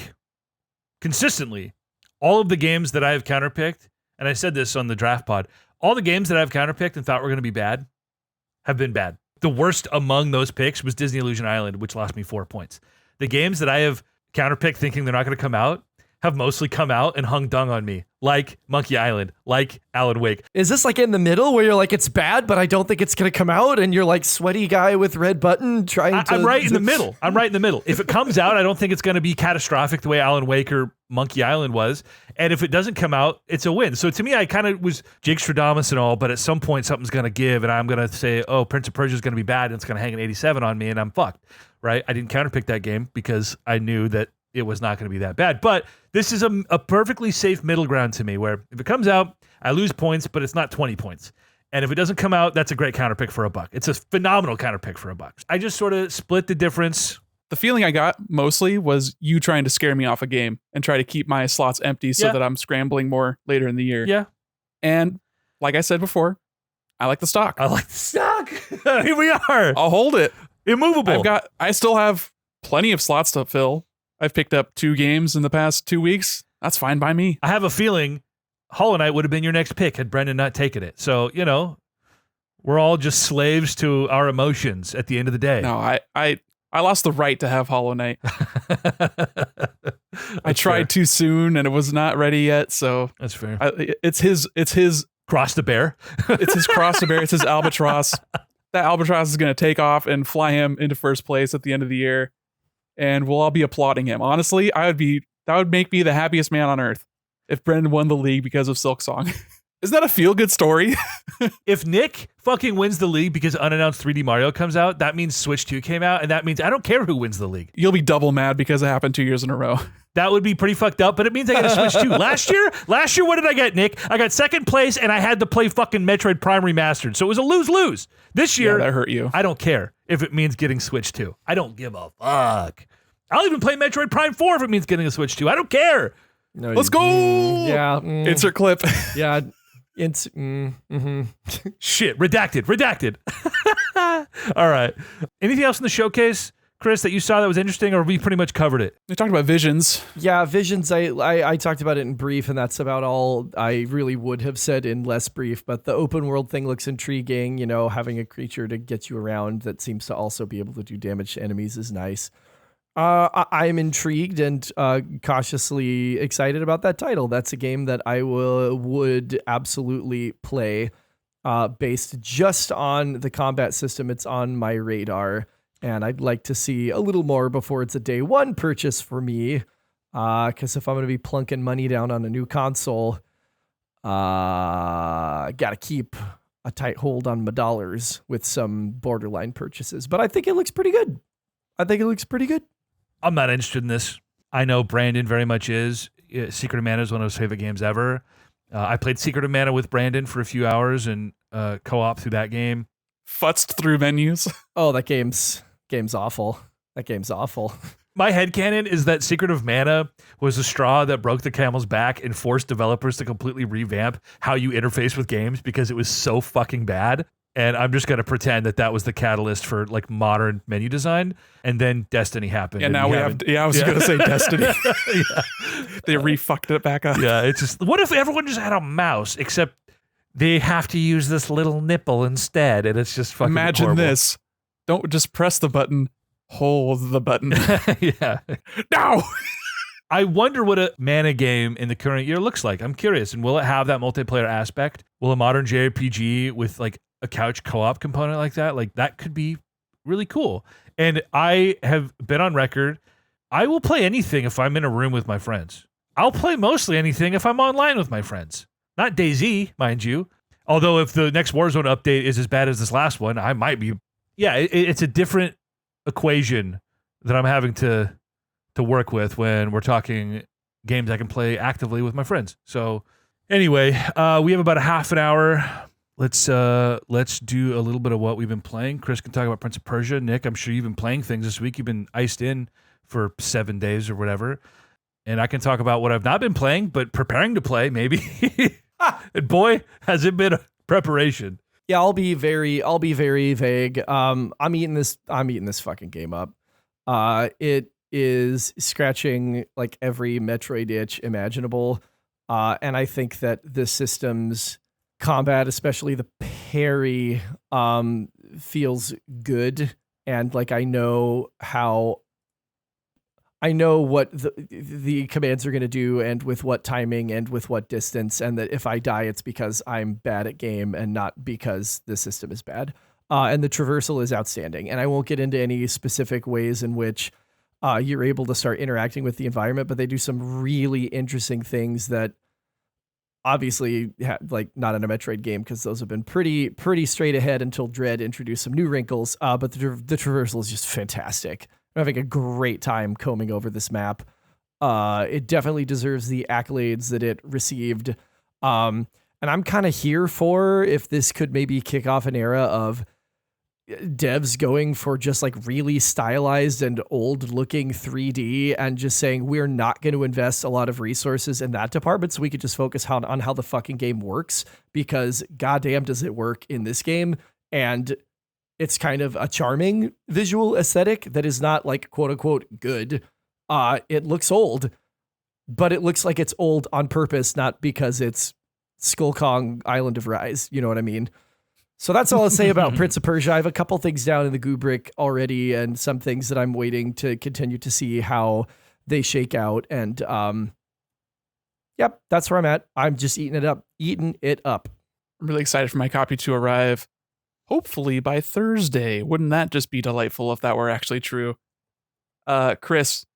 consistently. All of the games that I have counterpicked, and I said this on the draft pod, all the games that I've counterpicked and thought were going to be bad have been bad. The worst among those picks was Disney Illusion Island, which lost me 4 points. The games that I have counterpicked thinking they're not going to come out have mostly come out and hung dung on me, like Monkey Island, like Alan Wake. Is this like in the middle where you're like, it's bad, but I don't think it's going to come out, and you're like sweaty guy with red button trying to... I'm right in the middle. If it comes out, I don't think it's going to be catastrophic the way Alan Wake or Monkey Island was. And if it doesn't come out, it's a win. So to me, I kind of was Jigstradamus and all, but at some point something's going to give, and I'm going to say, oh, Prince of Persia is going to be bad, and it's going to hang an 87 on me, and I'm fucked, right? I didn't counterpick that game because I knew that it was not going to be that bad. But this is a perfectly safe middle ground to me, where if it comes out, I lose points, but it's not 20 points. And if it doesn't come out, that's a great counterpick for $1. It's a phenomenal counterpick for $1. I just sort of split the difference. The feeling I got mostly was you trying to scare me off a game and try to keep my slots empty so that I'm scrambling more later in the year. Yeah. And like I said before, I like the stock. Here we are. I'll hold it. Immovable. I still have plenty of slots to fill. I've picked up 2 games in the past 2 weeks. That's fine by me. I have a feeling Hollow Knight would have been your next pick had Brendan not taken it. So, we're all just slaves to our emotions at the end of the day. No, I lost the right to have Hollow Knight. I tried too soon and it was not ready yet. So that's fair. It's his cross to bear. It's his cross to bear. It's his albatross. That albatross is going to take off and fly him into first place at the end of the year. And we'll all be applauding him. Honestly, that would make me the happiest man on earth if Brendan won the league because of Silksong. Isn't that a feel-good story? If Nick fucking wins the league because unannounced 3D Mario comes out, that means Switch 2 came out, and that means I don't care who wins the league. You'll be double mad because it happened 2 years in a row. That would be pretty fucked up, but it means I get a Switch 2. Last year, what did I get, Nick? I got second place, and I had to play fucking Metroid Prime Remastered, so it was a lose-lose. This year, that hurt you. I don't care if it means getting Switch 2. I don't give a fuck. I'll even play Metroid Prime 4 if it means getting a Switch 2. I don't care. No, Let's go! Yeah. Insert clip. Yeah. Shit. Redacted. All right. Anything else in the showcase, Chris, that you saw that was interesting, or we pretty much covered it? We talked about Visions. Yeah, Visions. I talked about it in brief, and that's about all I really would have said in less brief. But the open world thing looks intriguing. Having a creature to get you around that seems to also be able to do damage to enemies is nice. I'm intrigued and cautiously excited about that title. That's a game that I would absolutely play based just on the combat system. It's on my radar, and I'd like to see a little more before it's a day one purchase for me. Because if I'm going to be plunking money down on a new console, got to keep a tight hold on my dollars with some borderline purchases. But I think it looks pretty good. I'm not interested in this. I know Brandon very much is. Secret of Mana is one of his favorite games ever. I played Secret of Mana with Brandon for a few hours and co-op through that game. Futzed through menus. Oh, that game's awful. That game's awful. My headcanon is that Secret of Mana was the straw that broke the camel's back and forced developers to completely revamp how you interface with games because it was so fucking bad. And I'm just going to pretend that was the catalyst for like modern menu design. And then Destiny happened. Yeah, now we have. Yeah, I was going to say Destiny. Yeah. They refucked it back up. Yeah, it's just, what if everyone just had a mouse, except they have to use this little nipple instead, and it's just fucking Imagine horrible. this. Don't just press the button, hold the button. Yeah. No! I wonder what a mana game in the current year looks like. I'm curious. And will it have that multiplayer aspect? Will a modern JRPG with like a couch co-op component like that could be really cool. And I have been on record, I will play anything if I'm in a room with my friends. I'll play mostly anything if I'm online with my friends. Not DayZ, mind you. Although if the next Warzone update is as bad as this last one, I might be. Yeah, it's a different equation that I'm having to work with when we're talking games I can play actively with my friends. So anyway, we have about a half an hour. Let's do a little bit of what we've been playing. Chris can talk about Prince of Persia. Nick, I'm sure you've been playing things this week. You've been iced in for 7 days or whatever. And I can talk about what I've not been playing, but preparing to play maybe. And boy, has it been a preparation. Yeah, I'll be very vague. I'm eating this fucking game up. It is scratching like every Metroid itch imaginable. And I think that the system's combat, especially the parry, feels good. And like I know what the commands are going to do and with what timing and with what distance, and that if I die, it's because I'm bad at game and not because the system is bad. And the traversal is outstanding. And I won't get into any specific ways in which you're able to start interacting with the environment, but they do some really interesting things that obviously like not in a Metroid game, because those have been pretty straight ahead until Dread introduced some new wrinkles. But the traversal is just fantastic. I'm having a great time combing over this map. It definitely deserves the accolades that it received. And I'm kind of here for if this could maybe kick off an era of devs going for just like really stylized and old looking 3D and just saying we're not going to invest a lot of resources in that department so we could just focus on how the fucking game works, because goddamn does it work in this game. And it's kind of a charming visual aesthetic that is not like quote unquote good. It looks old, but it looks like it's old on purpose, not because it's Skull Kong Island of Rise. You know what I mean? So that's all I'll say about Prince of Persia. I have a couple things down in the Gubrick already and some things that I'm waiting to continue to see how they shake out. And yep, that's where I'm at. I'm just eating it up. I'm really excited for my copy to arrive. Hopefully by Thursday. Wouldn't that just be delightful if that were actually true? Chris,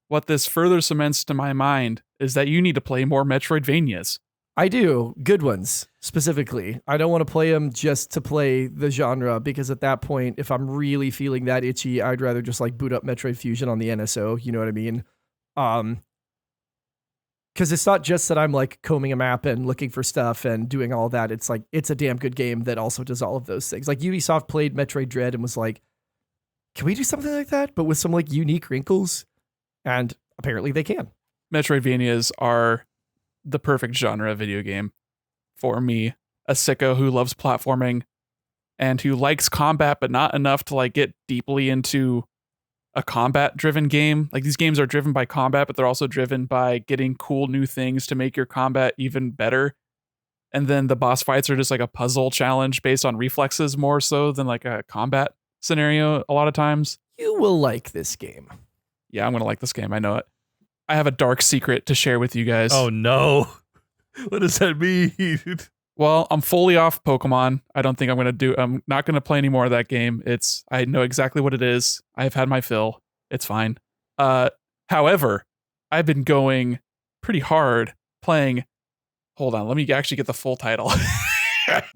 what this further cements to my mind is that you need to play more Metroidvanias. I do. Good ones, specifically. I don't want to play them just to play the genre, because at that point, if I'm really feeling that itchy, I'd rather just like boot up Metroid Fusion on the NSO. You know what I mean? Because it's not just that I'm like combing a map and looking for stuff and doing all that. It's like, it's a damn good game that also does all of those things. Like Ubisoft played Metroid Dread and was like, can we do something like that? But with some like unique wrinkles? And apparently they can. Metroidvanias are the perfect genre of video game for me, a sicko who loves platforming and who likes combat, but not enough to like get deeply into a combat driven game. Like these games are driven by combat, but they're also driven by getting cool new things to make your combat even better. And then the boss fights are just like a puzzle challenge based on reflexes more so than like a combat scenario a lot of times. You will like this game. Yeah, I'm going to like this game. I know it. I have a dark secret to share with you guys. Oh no. What does that mean? Well, I'm fully off Pokemon. I'm not going to play any more of that game. I know exactly what it is. I've had my fill. It's fine. However, I've been going pretty hard playing. Hold on. Let me actually get the full title.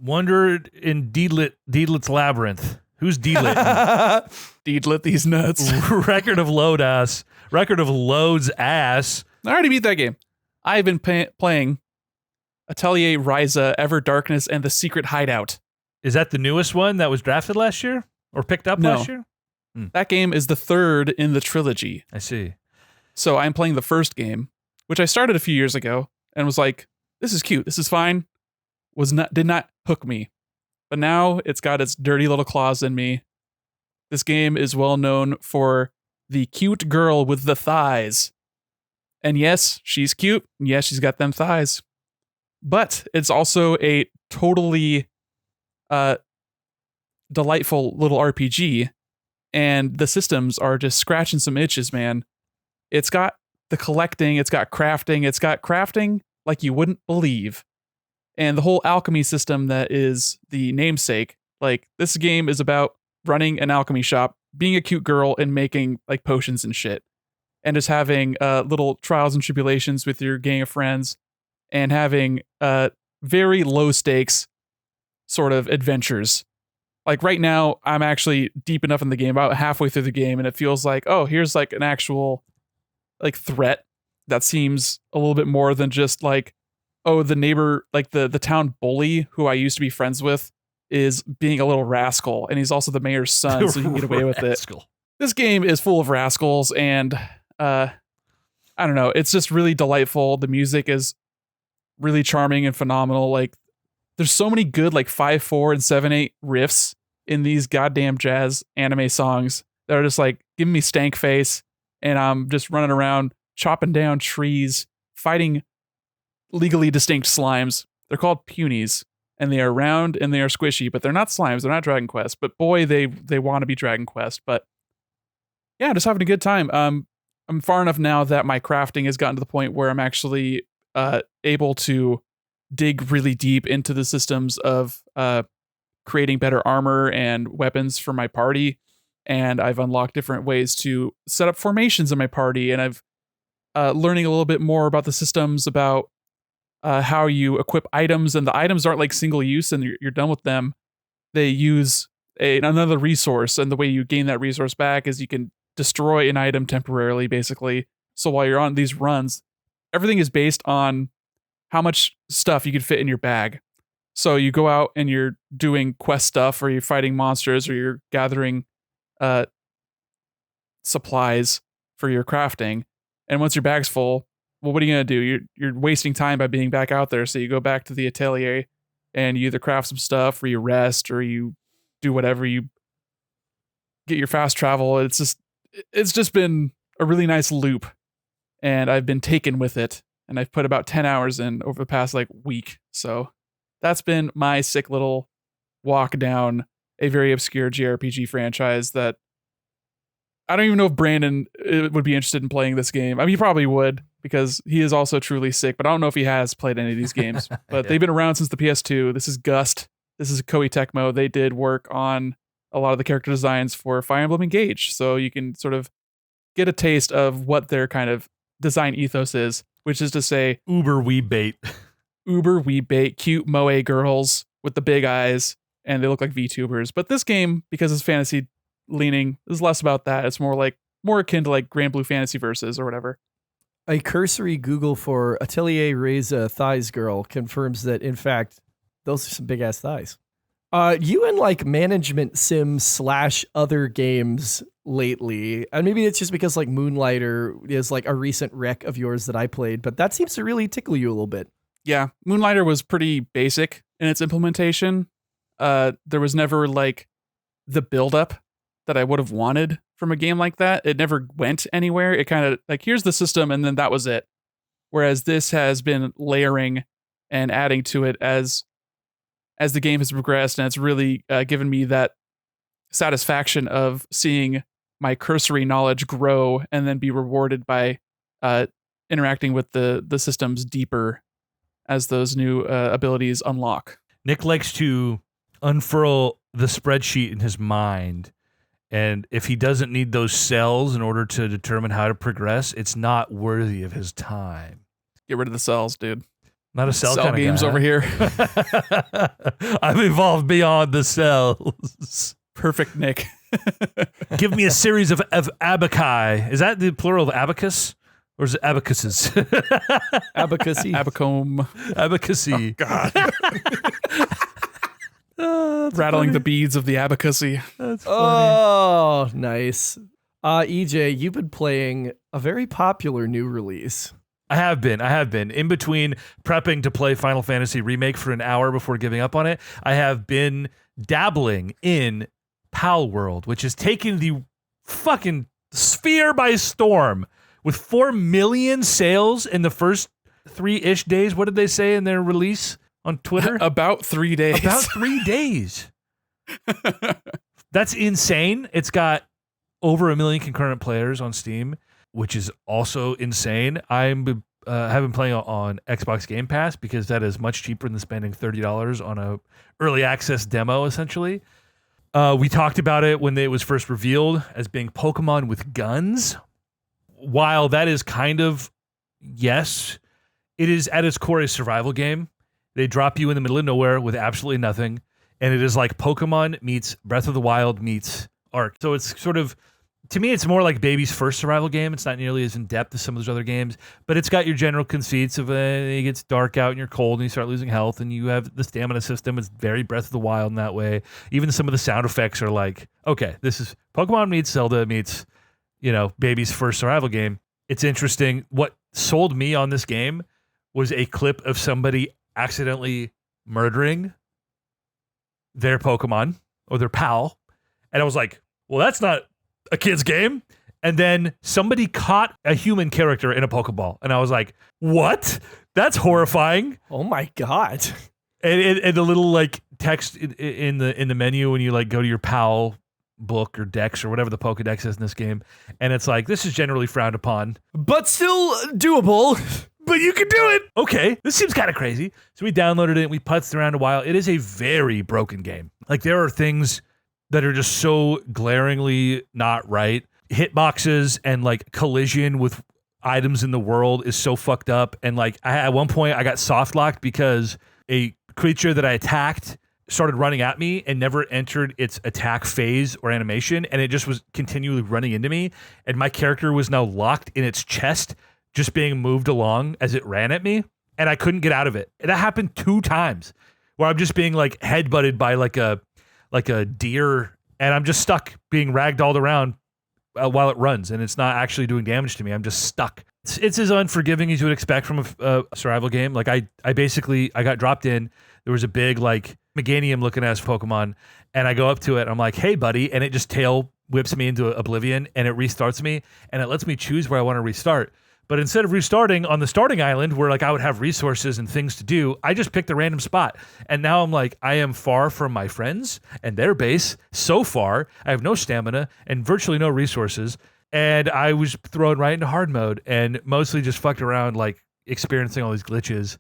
Wonder in Deedlit's Labyrinth. Who's D-Lit? Deedlit these nuts. Record of loads ass. I already beat that game. I've been playing Atelier, Ryza, Ever Darkness, and The Secret Hideout. Is that the newest one that was drafted last year or picked up last year? That game is the third in the trilogy. I see. So I'm playing the first game, which I started a few years ago and was like, this is cute. This is fine. Did not hook me. But now it's got its dirty little claws in me. This game is well known for the cute girl with the thighs. And yes, she's cute. And yes, she's got them thighs. But it's also a totally delightful little RPG. And the systems are just scratching some itches, man. It's got the collecting, it's got crafting like you wouldn't believe. And the whole alchemy system that is the namesake. Like, this game is about running an alchemy shop, being a cute girl, and making like potions and shit. And just having little trials and tribulations with your gang of friends, and having very low stakes sort of adventures. Like right now, I'm actually deep enough in the game, about halfway through the game, and it feels like, oh, here's like an actual like threat that seems a little bit more than just like, oh, the neighbor, like the town bully who I used to be friends with is being a little rascal, and he's also the mayor's son, so he can get away with it. This game is full of rascals, and I don't know, it's just really delightful. The music is really charming and phenomenal. Like, there's so many good like 5/4 and 7/8 riffs in these goddamn jazz anime songs that are just like giving me stank face, and I'm just running around chopping down trees, fighting legally distinct slimes. They're called punies, and they are round and they are squishy, but they're not slimes. They're not Dragon Quest, but boy, they want to be Dragon Quest. But yeah, just having a good time. I'm far enough now that my crafting has gotten to the point where I'm actually able to dig really deep into the systems of creating better armor and weapons for my party. And I've unlocked different ways to set up formations in my party. And I've learning a little bit more about the systems, about how you equip items. And the items aren't like single use and you're done with them. They use another resource. And the way you gain that resource back is you can destroy an item temporarily, basically. So while you're on these runs, everything is based on how much stuff you can fit in your bag. So you go out and you're doing quest stuff, or you're fighting monsters, or you're gathering supplies for your crafting. And once your bag's full, well, what are you going to do? You're wasting time by being back out there. So you go back to the atelier and you either craft some stuff, or you rest, or you do whatever. You get your fast travel. It's just been a really nice loop, and I've been taken with it. And I've put about 10 hours in over the past like week. So that's been my sick little walk down a very obscure JRPG franchise that I don't even know if Brandon would be interested in playing this game. I mean, he probably would, because he is also truly sick, but I don't know if he has played any of these games. But they've been around since the PS2. This is Gust. This is Koei Tecmo. They did work on a lot of the character designs for Fire Emblem Engage. So you can sort of get a taste of what their kind of design ethos is, which is to say, uber weebait, cute moe girls with the big eyes, and they look like VTubers. But this game, because it's fantasy leaning, is less about that. It's more akin to like Grand Blue Fantasy Versus or whatever. A cursory Google for Atelier Ryza thighs girl confirms that, in fact, those are some big ass thighs. You in like management sim / other games lately, and maybe it's just because like Moonlighter is like a recent rec of yours that I played, but that seems to really tickle you a little bit. Yeah, Moonlighter was pretty basic in its implementation. There was never like the buildup that I would have wanted from a game like that. It never went anywhere. It kind of like, here's the system, and then that was it. Whereas this has been layering and adding to it as the game has progressed, and it's really given me that satisfaction of seeing my cursory knowledge grow and then be rewarded by interacting with the systems deeper as those new abilities unlock. Nick likes to unfurl the spreadsheet in his mind, and if he doesn't need those cells in order to determine how to progress, it's not worthy of his time. Get rid of the cells, dude. Not a cell kind kind of games guy, over here. I've evolved beyond the cells. Perfect, Nick. Give me a series of abaci. Is that the plural of abacus? Or is it abacuses? Abacusy. Abacombe. Abacusy. God. That's Rattling funny. the beads of the abacusy. That's funny. Oh, nice. EJ, you've been playing a very popular new release. I have been. In between prepping to play Final Fantasy Remake for an hour before giving up on it, I have been dabbling in Palworld, which is taking the fucking sphere by storm with 4 million sales in the first 3-ish days. What did they say in their release on Twitter? About 3 days. About 3 days. That's insane. It's got over 1 million concurrent players on Steam, which is also insane. Have been playing on Xbox Game Pass because that is much cheaper than spending $30 on a early access demo, essentially. We talked about it when it was first revealed as being Pokemon with guns. While that is kind of, yes, it is at its core a survival game. They drop you in the middle of nowhere with absolutely nothing. And it is like Pokemon meets Breath of the Wild meets Ark. So it's sort of, to me, it's more like baby's first survival game. It's not nearly as in-depth as some of those other games, but it's got your general conceits of it gets dark out and you're cold and you start losing health and you have the stamina system. It's very Breath of the Wild in that way. Even some of the sound effects are like, okay, this is Pokemon meets Zelda meets, baby's first survival game. It's interesting. What sold me on this game was a clip of somebody accidentally murdering their Pokemon or their pal. And I was like, well, that's not a kid's game. And then somebody caught a human character in a Pokeball. And I was like, what? That's horrifying. Oh my God. And the little like text in the menu when you like go to your pal book or dex or whatever the Pokedex is in this game. And it's like, this is generally frowned upon. But still doable. But you can do it. Okay, this seems kind of crazy. So we downloaded it and we putzed around a while. It is a very broken game. Like there are things that are just so glaringly not right. Hitboxes and like collision with items in the world is so fucked up. And like at one point I got soft locked because a creature that I attacked started running at me and never entered its attack phase or animation. And it just was continually running into me. And my character was now locked in its chest, just being moved along as it ran at me. And I couldn't get out of it. And that happened 2 times where I'm just being like headbutted by like a deer, and I'm just stuck being ragdolled around while it runs, and it's not actually doing damage to me. I'm just stuck. It's as unforgiving as you would expect from a survival game. Like I got dropped in. There was a big like Meganium looking ass Pokemon, and I go up to it. And I'm like, hey buddy, and it just tail whips me into oblivion, and it restarts me, and it lets me choose where I want to restart. But instead of restarting on the starting island where like I would have resources and things to do, I just picked a random spot. And now I'm like, I am far from my friends and their base. So far, I have no stamina and virtually no resources. And I was thrown right into hard mode and mostly just fucked around, like experiencing all these glitches.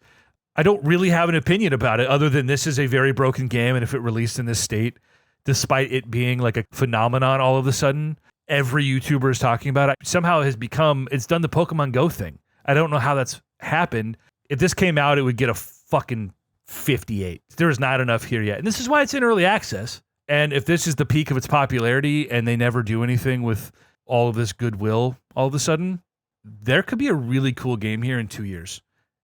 I don't really have an opinion about it other than this is a very broken game. And if it released in this state, despite it being like a phenomenon all of a sudden, every YouTuber is talking about it. Somehow it's done the Pokemon Go thing. I don't know how that's happened. If this came out, it would get a fucking 58. There is not enough here yet. And this is why it's in early access. And if this is the peak of its popularity and they never do anything with all of this goodwill all of a sudden, there could be a really cool game here in 2 years.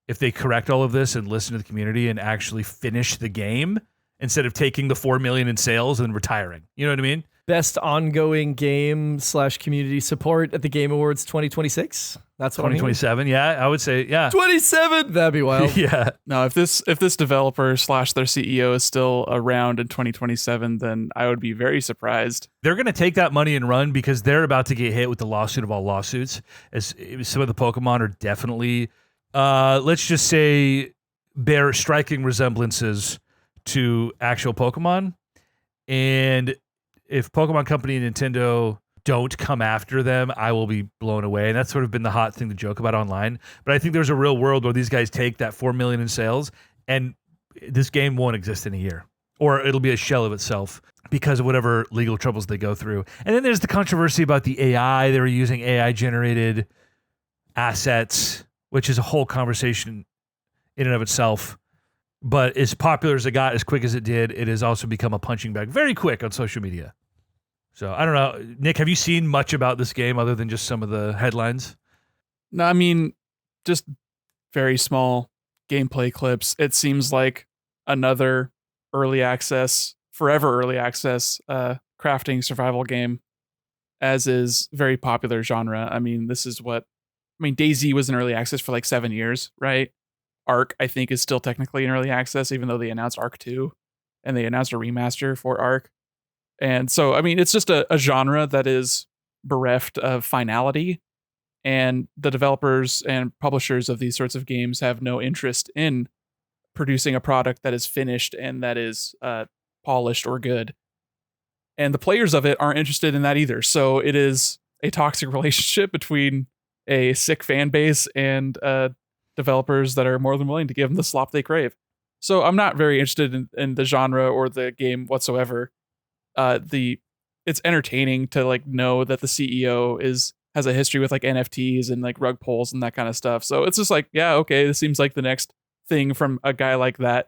If they correct all of this and listen to the community and actually finish the game instead of taking the 4 million in sales and retiring. You know what I mean? Best ongoing game / community support at the Game Awards 2026. That's what 2027. Yeah, I would say, yeah. 27. That'd be wild. Yeah. No, if this developer / their CEO is still around in 2027, then I would be very surprised. They're going to take that money and run because they're about to get hit with the lawsuit of all lawsuits. As some of the Pokemon are definitely, let's just say, bear striking resemblances to actual Pokemon. And if Pokemon Company and Nintendo don't come after them, I will be blown away. And that's sort of been the hot thing to joke about online. But I think there's a real world where these guys take that 4 million in sales and this game won't exist in a year. Or it'll be a shell of itself because of whatever legal troubles they go through. And then there's the controversy about the AI. They were using AI-generated assets, which is a whole conversation in and of itself. But as popular as it got, as quick as it did, it has also become a punching bag very quick on social media. So I don't know. Nick, have you seen much about this game other than just some of the headlines? No, I mean, just very small gameplay clips. It seems like another forever early access crafting survival game, as is very popular genre. I mean, DayZ was in early access for like 7 years, right? Ark, I think, is still technically in early access, even though they announced Ark 2 and they announced a remaster for Ark. And so, I mean, it's just a genre that is bereft of finality, and the developers and publishers of these sorts of games have no interest in producing a product that is finished and that is polished or good. And the players of it aren't interested in that either. So it is a toxic relationship between a sick fan base and developers that are more than willing to give them the slop they crave. So I'm not very interested in the genre or the game whatsoever. It's entertaining to like know that the CEO has a history with like NFTs and like rug pulls and that kind of stuff. So it's just like, yeah, okay, this seems like the next thing from a guy like that.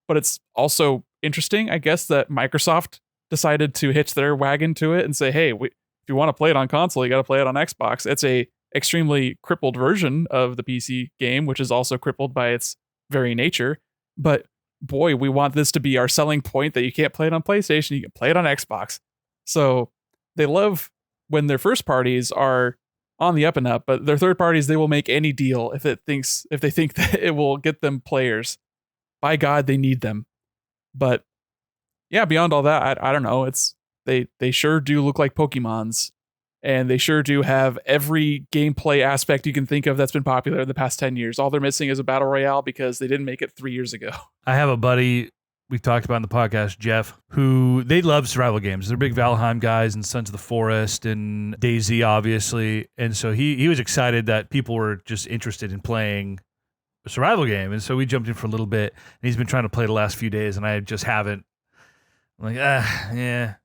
But it's also interesting, I guess, that Microsoft decided to hitch their wagon to it and say, hey, if you want to play it on console, you got to play it on Xbox. It's a extremely crippled version of the PC game, which is also crippled by its very nature. But boy, we want this to be our selling point, that you can't play it on PlayStation, you can play it on Xbox. So they love when their first parties are on the up and up, but their third parties, they will make any deal if they think that it will get them players. By God, they need them. But yeah, beyond all that, I don't know. They sure do look like Pokemons, and they sure do have every gameplay aspect you can think of that's been popular in the past 10 years. All they're missing is a battle royale because they didn't make it 3 years ago. I have a buddy we've talked about in the podcast, Jeff, who they love survival games. They're big Valheim guys and Sons of the Forest and DayZ, obviously. And so he was excited that people were just interested in playing a survival game. And so we jumped in for a little bit, and he's been trying to play the last few days, and I just haven't. I'm like, yeah.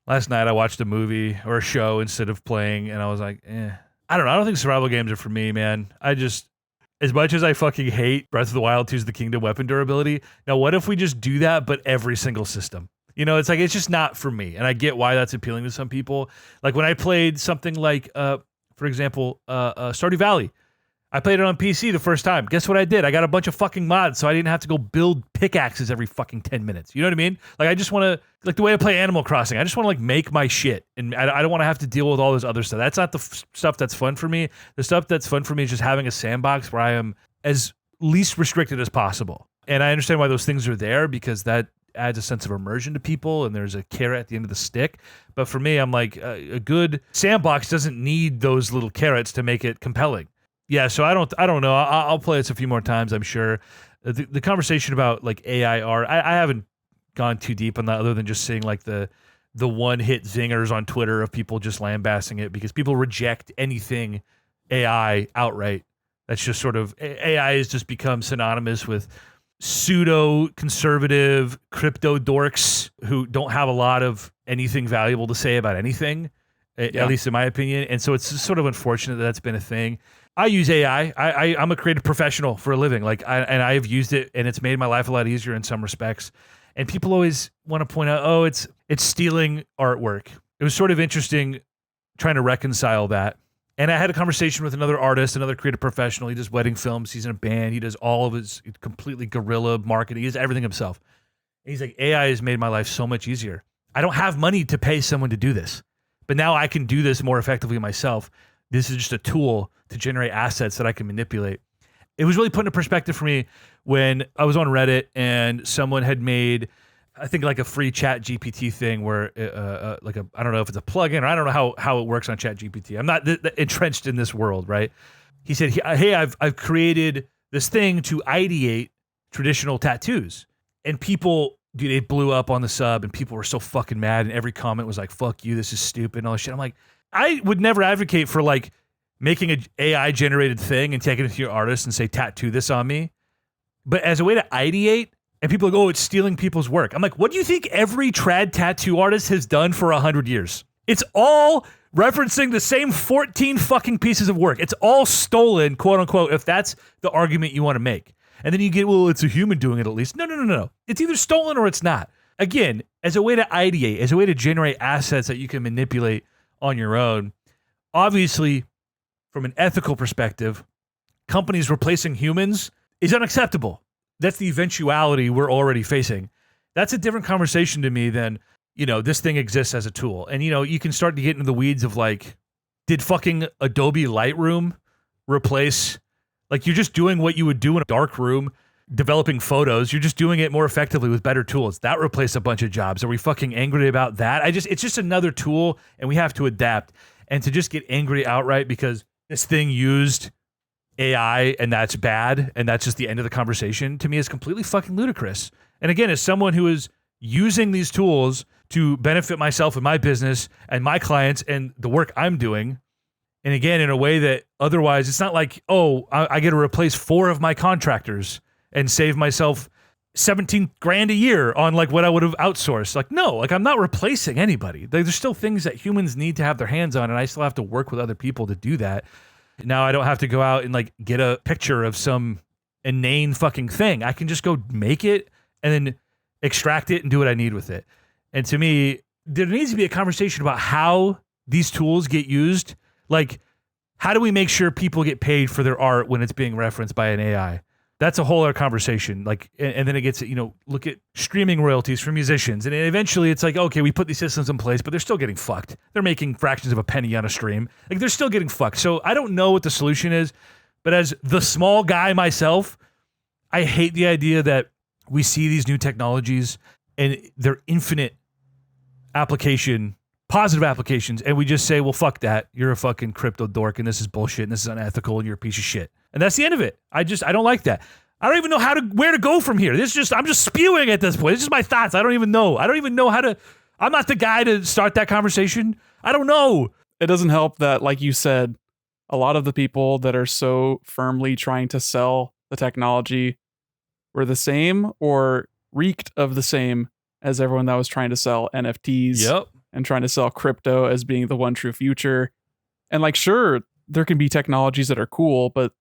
Last night I watched a movie or a show instead of playing, and I was like, I don't know. I don't think survival games are for me, man. As much as I fucking hate Breath of the Wild 2's The Kingdom weapon durability, now what if we just do that, but every single system? You know, it's like, it's just not for me. And I get why that's appealing to some people. Like when I played something like, for example, Stardew Valley, I played it on PC the first time. Guess what I did? I got a bunch of fucking mods, so I didn't have to go build pickaxes every fucking 10 minutes. You know what I mean? Like, I just want to, like the way I play Animal Crossing, I just want to like make my shit. And I don't want to have to deal with all this other stuff. That's not the stuff that's fun for me. The stuff that's fun for me is just having a sandbox where I am as least restricted as possible. And I understand why those things are there, because that adds a sense of immersion to people, and there's a carrot at the end of the stick. But for me, I'm like, a good sandbox doesn't need those little carrots to make it compelling. Yeah, so I don't know. I'll play this a few more times, I'm sure. The conversation about like AI art, I haven't gone too deep on that, other than just seeing like the one-hit zingers on Twitter of people just lambasting it, because people reject anything AI outright. That's just sort of, AI has just become synonymous with pseudo-conservative crypto dorks who don't have a lot of anything valuable to say about anything, at least in my opinion. And so it's sort of unfortunate that that's been a thing. I use AI. I'm a creative professional for a living. And I've used it, and it's made my life a lot easier in some respects. And people always want to point out, oh, it's stealing artwork. It was sort of interesting trying to reconcile that. And I had a conversation with another artist, another creative professional. He does wedding films. He's in a band. He does all of his completely guerrilla marketing. He does everything himself. And he's like, AI has made my life so much easier. I don't have money to pay someone to do this, but now I can do this more effectively myself. This is just a tool to generate assets that I can manipulate. It was really put into perspective for me when I was on Reddit and someone had made, I think, like a free Chat GPT thing where I don't know if it's a plugin, or I don't know how it works on Chat GPT. I'm not entrenched in this world, right? He said, hey, I've created this thing to ideate traditional tattoos. And people, dude, it blew up on the sub, and people were so fucking mad, and every comment was like, fuck you, this is stupid, and all this shit. I'm like, I would never advocate for like making an AI generated thing and taking it to your artist and say, tattoo this on me. But as a way to ideate, and people are like, oh, it's stealing people's work. I'm like, what do you think every trad tattoo artist has done for 100 years? It's all referencing the same 14 fucking pieces of work. It's all stolen, quote unquote, if that's the argument you want to make. And then you get, well, it's a human doing it at least. No. It's either stolen or it's not. again, as a way to ideate, as a way to generate assets that you can manipulate on your own. Obviously, from an ethical perspective, companies replacing humans is unacceptable. That's the eventuality we're already facing. That's a different conversation to me than, this thing exists as a tool. And, you can start to get into the weeds of like, did fucking Adobe Lightroom replace, like you're just doing what you would do in a dark room, developing photos. You're just doing it more effectively with better tools. That replaced a bunch of jobs. Are we fucking angry about that? It's just another tool and we have to adapt. And to just get angry outright because this thing used AI and that's bad and that's just the end of the conversation, to me is completely fucking ludicrous. And again, as someone who is using these tools to benefit myself and my business and my clients and the work I'm doing, and again, in a way that otherwise it's not like, I get to replace 4 of my contractors and save myself 17 grand a year on like what I would have outsourced. Like, no, like I'm not replacing anybody. There's still things that humans need to have their hands on, and I still have to work with other people to do that. Now I don't have to go out and like get a picture of some inane fucking thing. I can just go make it and then extract it and do what I need with it. And to me, there needs to be a conversation about how these tools get used. Like, how do we make sure people get paid for their art when it's being referenced by an AI? That's a whole other conversation. Like, and then it gets, look at streaming royalties for musicians. And eventually it's like, okay, we put these systems in place, but they're still getting fucked. They're making fractions of a penny on a stream. Like, they're still getting fucked. So I don't know what the solution is, but as the small guy myself, I hate the idea that we see these new technologies and their infinite application, positive applications, and we just say, well, fuck that. You're a fucking crypto dork and this is bullshit and this is unethical and you're a piece of shit. And that's the end of it. I don't like that. I don't even know where to go from here. I'm just spewing at this point. It's just my thoughts. I don't even know I'm not the guy to start that conversation. I don't know. It doesn't help that, like you said, a lot of the people that are so firmly trying to sell the technology were the same or reeked of the same as everyone that was trying to sell NFTs. Yep. And trying to sell crypto as being the one true future. And like, sure, there can be technologies that are cool, but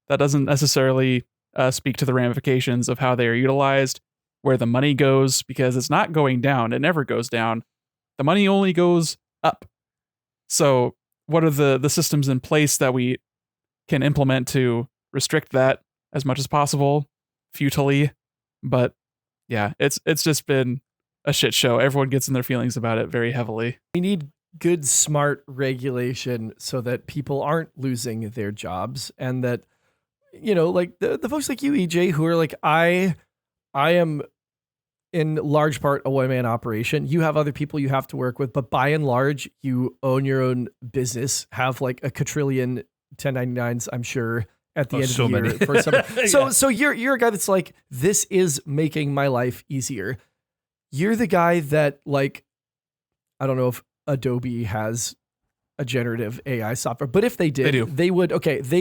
that doesn't necessarily speak to the ramifications of how they are utilized, where the money goes, because it's not going down. It never goes down. The money only goes up. So what are the systems in place that we can implement to restrict that as much as possible, futilely? But yeah, it's just been a shit show. Everyone gets in their feelings about it very heavily. We need good, smart regulation so that people aren't losing their jobs, and that, like the folks like you, EJ, who are like, I am in large part a one-man operation. You have other people you have to work with, but by and large, you own your own business, have like a quadrillion 1099s, I'm sure, at the end of the year. Many. For some, Yeah. So you're a guy that's like, this is making my life easier. You're the guy that, like, I don't know if Adobe has a generative AI software, but if they did, they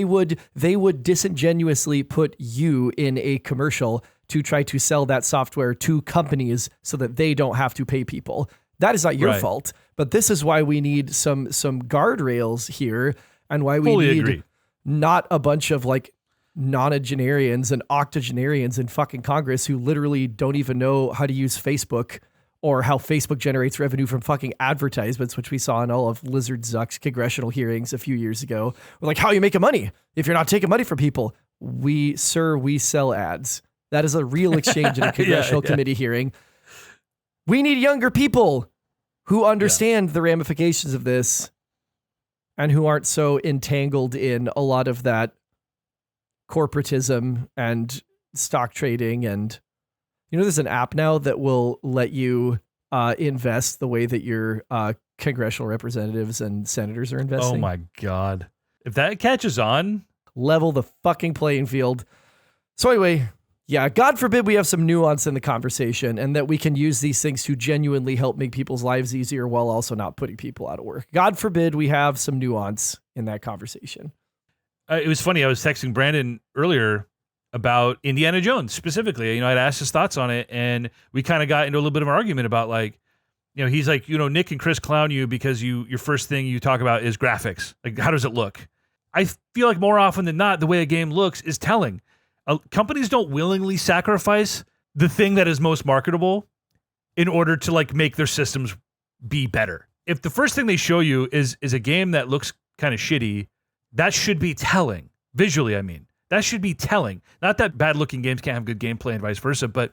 would disingenuously put you in a commercial to try to sell that software to companies so that they don't have to pay people. That is not your fault, but this is why we need some guardrails here, and why we need not a bunch of like nonagenarians and octogenarians in fucking Congress who literally don't even know how to use Facebook or how Facebook generates revenue from fucking advertisements, which we saw in all of Lizard Zuck's congressional hearings a few years ago. We're like, how are you making money if you're not taking money from people? We sell ads. That is a real exchange in a congressional committee hearing. We need younger people who understand the ramifications of this and who aren't so entangled in a lot of that corporatism and stock trading. And, there's an app now that will let you invest the way that your congressional representatives and senators are investing. Oh my God. If that catches on, level the fucking playing field. So anyway, yeah, God forbid we have some nuance in the conversation and that we can use these things to genuinely help make people's lives easier while also not putting people out of work. God forbid we have some nuance in that conversation. It was funny. I was texting Brandon earlier about Indiana Jones specifically. I'd asked his thoughts on it, and we kind of got into a little bit of an argument about like, he's like, Nick and Chris clown you because your first thing you talk about is graphics. Like, how does it look? I feel like more often than not, the way a game looks is telling. Companies don't willingly sacrifice the thing that is most marketable in order to like make their systems be better. If the first thing they show you is a game that looks kind of shitty, that should be telling. Visually, I mean. That should be telling. Not that bad-looking games can't have good gameplay and vice versa, but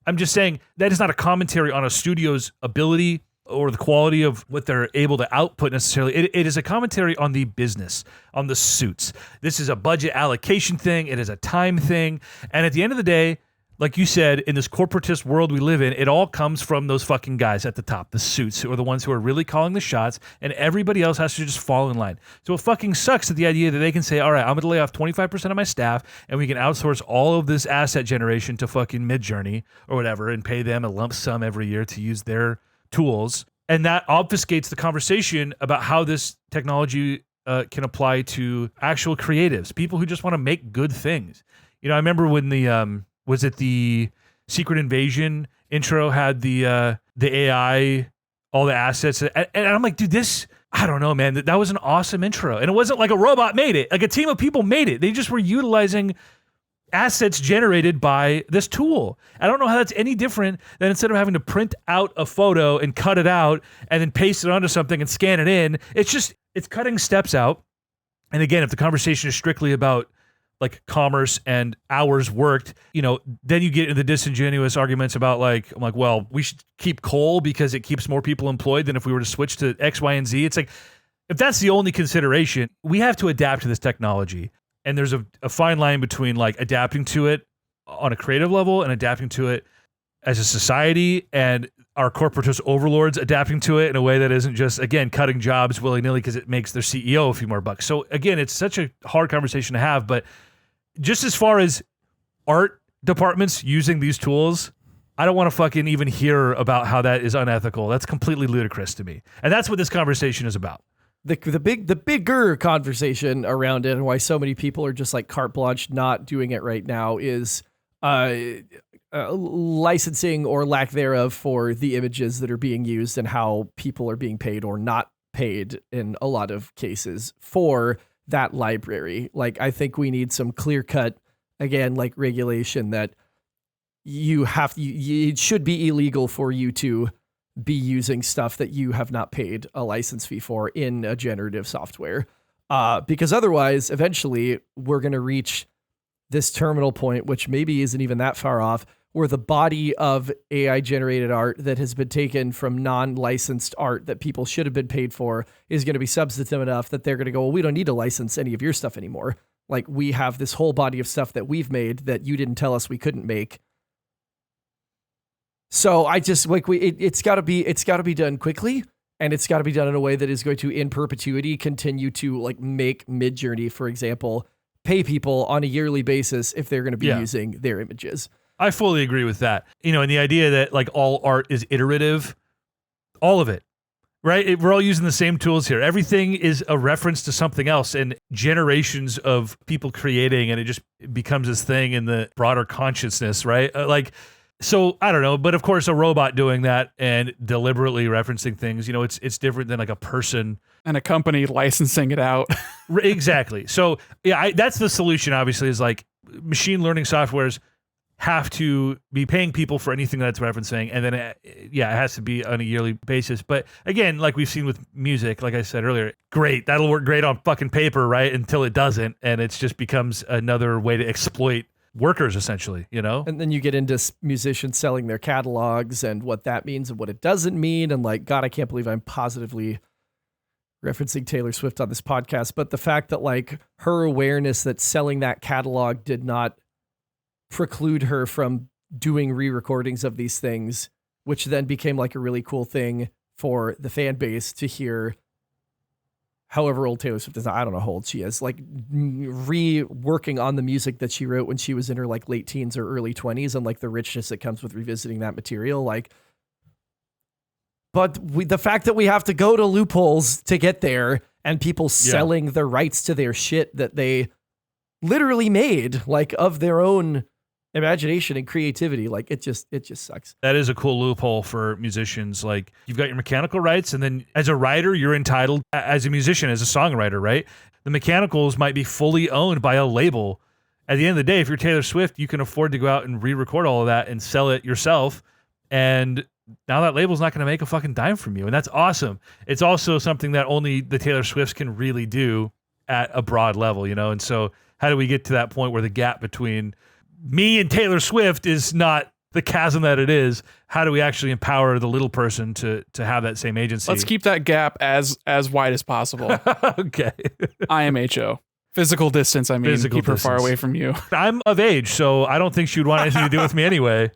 I'm just saying that is not a commentary on a studio's ability or the quality of what they're able to output necessarily. It is a commentary on the business, on the suits. This is a budget allocation thing. It is a time thing. And at the end of the day, like you said, in this corporatist world we live in, it all comes from those fucking guys at the top, the suits, who are the ones who are really calling the shots, and everybody else has to just fall in line. So it fucking sucks at the idea that they can say, all right, I'm going to lay off 25% of my staff, and we can outsource all of this asset generation to fucking Midjourney or whatever, and pay them a lump sum every year to use their tools. And that obfuscates the conversation about how this technology can apply to actual creatives, people who just want to make good things. You know, I remember when the... was it the Secret Invasion intro had the AI, all the assets? And I'm like, dude, this, I don't know, man. That was an awesome intro. And it wasn't like a robot made it. Like a team of people made it. They just were utilizing assets generated by this tool. I don't know how that's any different than instead of having to print out a photo and cut it out and then paste it onto something and scan it in. It's cutting steps out. And again, if the conversation is strictly about like commerce and hours worked, you know, then you get into the disingenuous arguments about like, I'm like, well, we should keep coal because it keeps more people employed than if we were to switch to X, Y, and Z. It's like, if that's the only consideration, we have to adapt to this technology. And there's a fine line between like adapting to it on a creative level and adapting to it as a society, and our corporatist overlords adapting to it in a way that isn't just, again, cutting jobs willy-nilly because it makes their CEO a few more bucks. So again, it's such a hard conversation to have, but just as far as art departments using these tools, I don't want to fucking even hear about how that is unethical. That's completely ludicrous to me. And that's what this conversation is about. The bigger conversation around it and why so many people are just like carte blanche not doing it right now is licensing or lack thereof for the images that are being used and how people are being paid or not paid in a lot of cases for that library. Like, I think we need some clear cut, again, like regulation that it should be illegal for you to be using stuff that you have not paid a license fee for in a generative software. Because otherwise, eventually, we're going to reach this terminal point, which maybe isn't even that far off, where the body of AI generated art that has been taken from non-licensed art that people should have been paid for is going to be substantive enough that they're going to go, well, we don't need to license any of your stuff anymore. Like, we have this whole body of stuff that we've made that you didn't tell us we couldn't make. So I just like it's got to be done quickly, and it's got to be done in a way that is going to, in perpetuity, continue to like make Midjourney, for example, pay people on a yearly basis if they're going to be using their images. I fully agree with that. You know, and the idea that like all art is iterative, all of it, right? We're all using the same tools here. Everything is a reference to something else and generations of people creating, and it just becomes this thing in the broader consciousness, right? So I don't know, but of course a robot doing that and deliberately referencing things, you know, it's different than like a person and a company licensing it out. Exactly. So yeah, that's the solution. Obviously, is like machine learning softwares have to be paying people for anything that's referencing, and then it has to be on a yearly basis. But again, like we've seen with music, like I said earlier, great, that'll work great on fucking paper, right? Until it doesn't, and it just becomes another way to exploit workers, essentially, you know? And then you get into musicians selling their catalogs and what that means and what it doesn't mean. And like, God, I can't believe I'm positively referencing Taylor Swift on this podcast, but the fact that like her awareness that selling that catalog did not preclude her from doing re-recordings of these things, which then became like a really cool thing for the fan base to hear. However old Taylor Swift is, I don't know how old she is, like reworking on the music that she wrote when she was in her like late teens or early 20s, and like the richness that comes with revisiting that material. Like, but the fact that we have to go to loopholes to get there, and people selling the rights to their shit that they literally made, like of their own imagination and creativity, like it just sucks. That is a cool loophole for musicians. Like, you've got your mechanical rights, and then as a writer, you're entitled, as a musician, as a songwriter, right? The mechanicals might be fully owned by a label. At the end of the day, if you're Taylor Swift, you can afford to go out and re-record all of that and sell it yourself. And now that label's not going to make a fucking dime from you. And that's awesome. It's also something that only the Taylor Swifts can really do at a broad level, you know? And so how do we get to that point where the gap between me and Taylor Swift is not the chasm that it is? How do we actually empower the little person to have that same agency? Let's keep that gap as wide as possible. Okay. IMHO. Physical distance, I mean. Physical keep her far distance. away from you. I'm of age, so I don't think she would want anything to do with me anyway.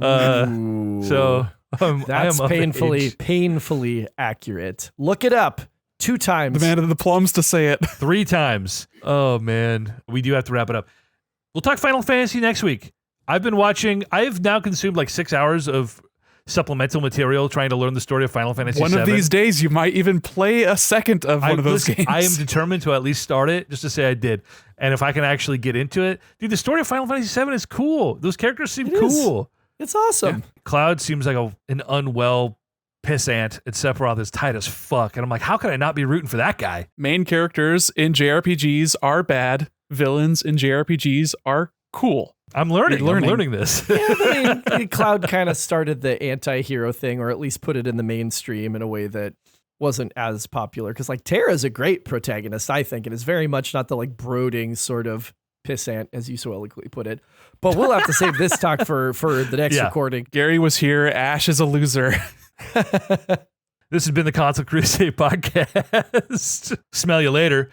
Ooh. So That's I am of age. painfully accurate. Look it up 2 times. The man of the plums to say it. 3 times. Oh, man. We do have to wrap it up. We'll talk Final Fantasy next week. I've now consumed like 6 hours of supplemental material trying to learn the story of Final Fantasy One VII. of these days, you might even play a second of one of those games. I am determined to at least start it, just to say I did. And if I can actually get into it, dude, the story of Final Fantasy VII is cool. Those characters seem cool. It's awesome. Cloud seems like an unwell pissant, and Sephiroth is tight as fuck. And I'm like, how could I not be rooting for that guy? Main characters in JRPGs are bad. Villains in JRPGs are cool. I'm learning. You're learning. I'm learning this. Yeah, I mean, Cloud kind of started the anti-hero thing, or at least put it in the mainstream in a way that wasn't as popular. Because like Terra's a great protagonist, I think, and is very much not the like brooding sort of pissant, as you so eloquently put it. But we'll have to save this talk for the next recording. Gary was here. Ash is a loser. This has been the Console Crusade podcast. Smell you later.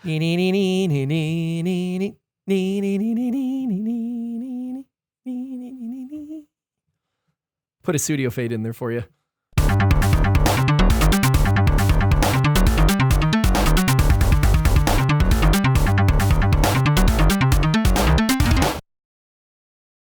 Put a studio fade in there for you.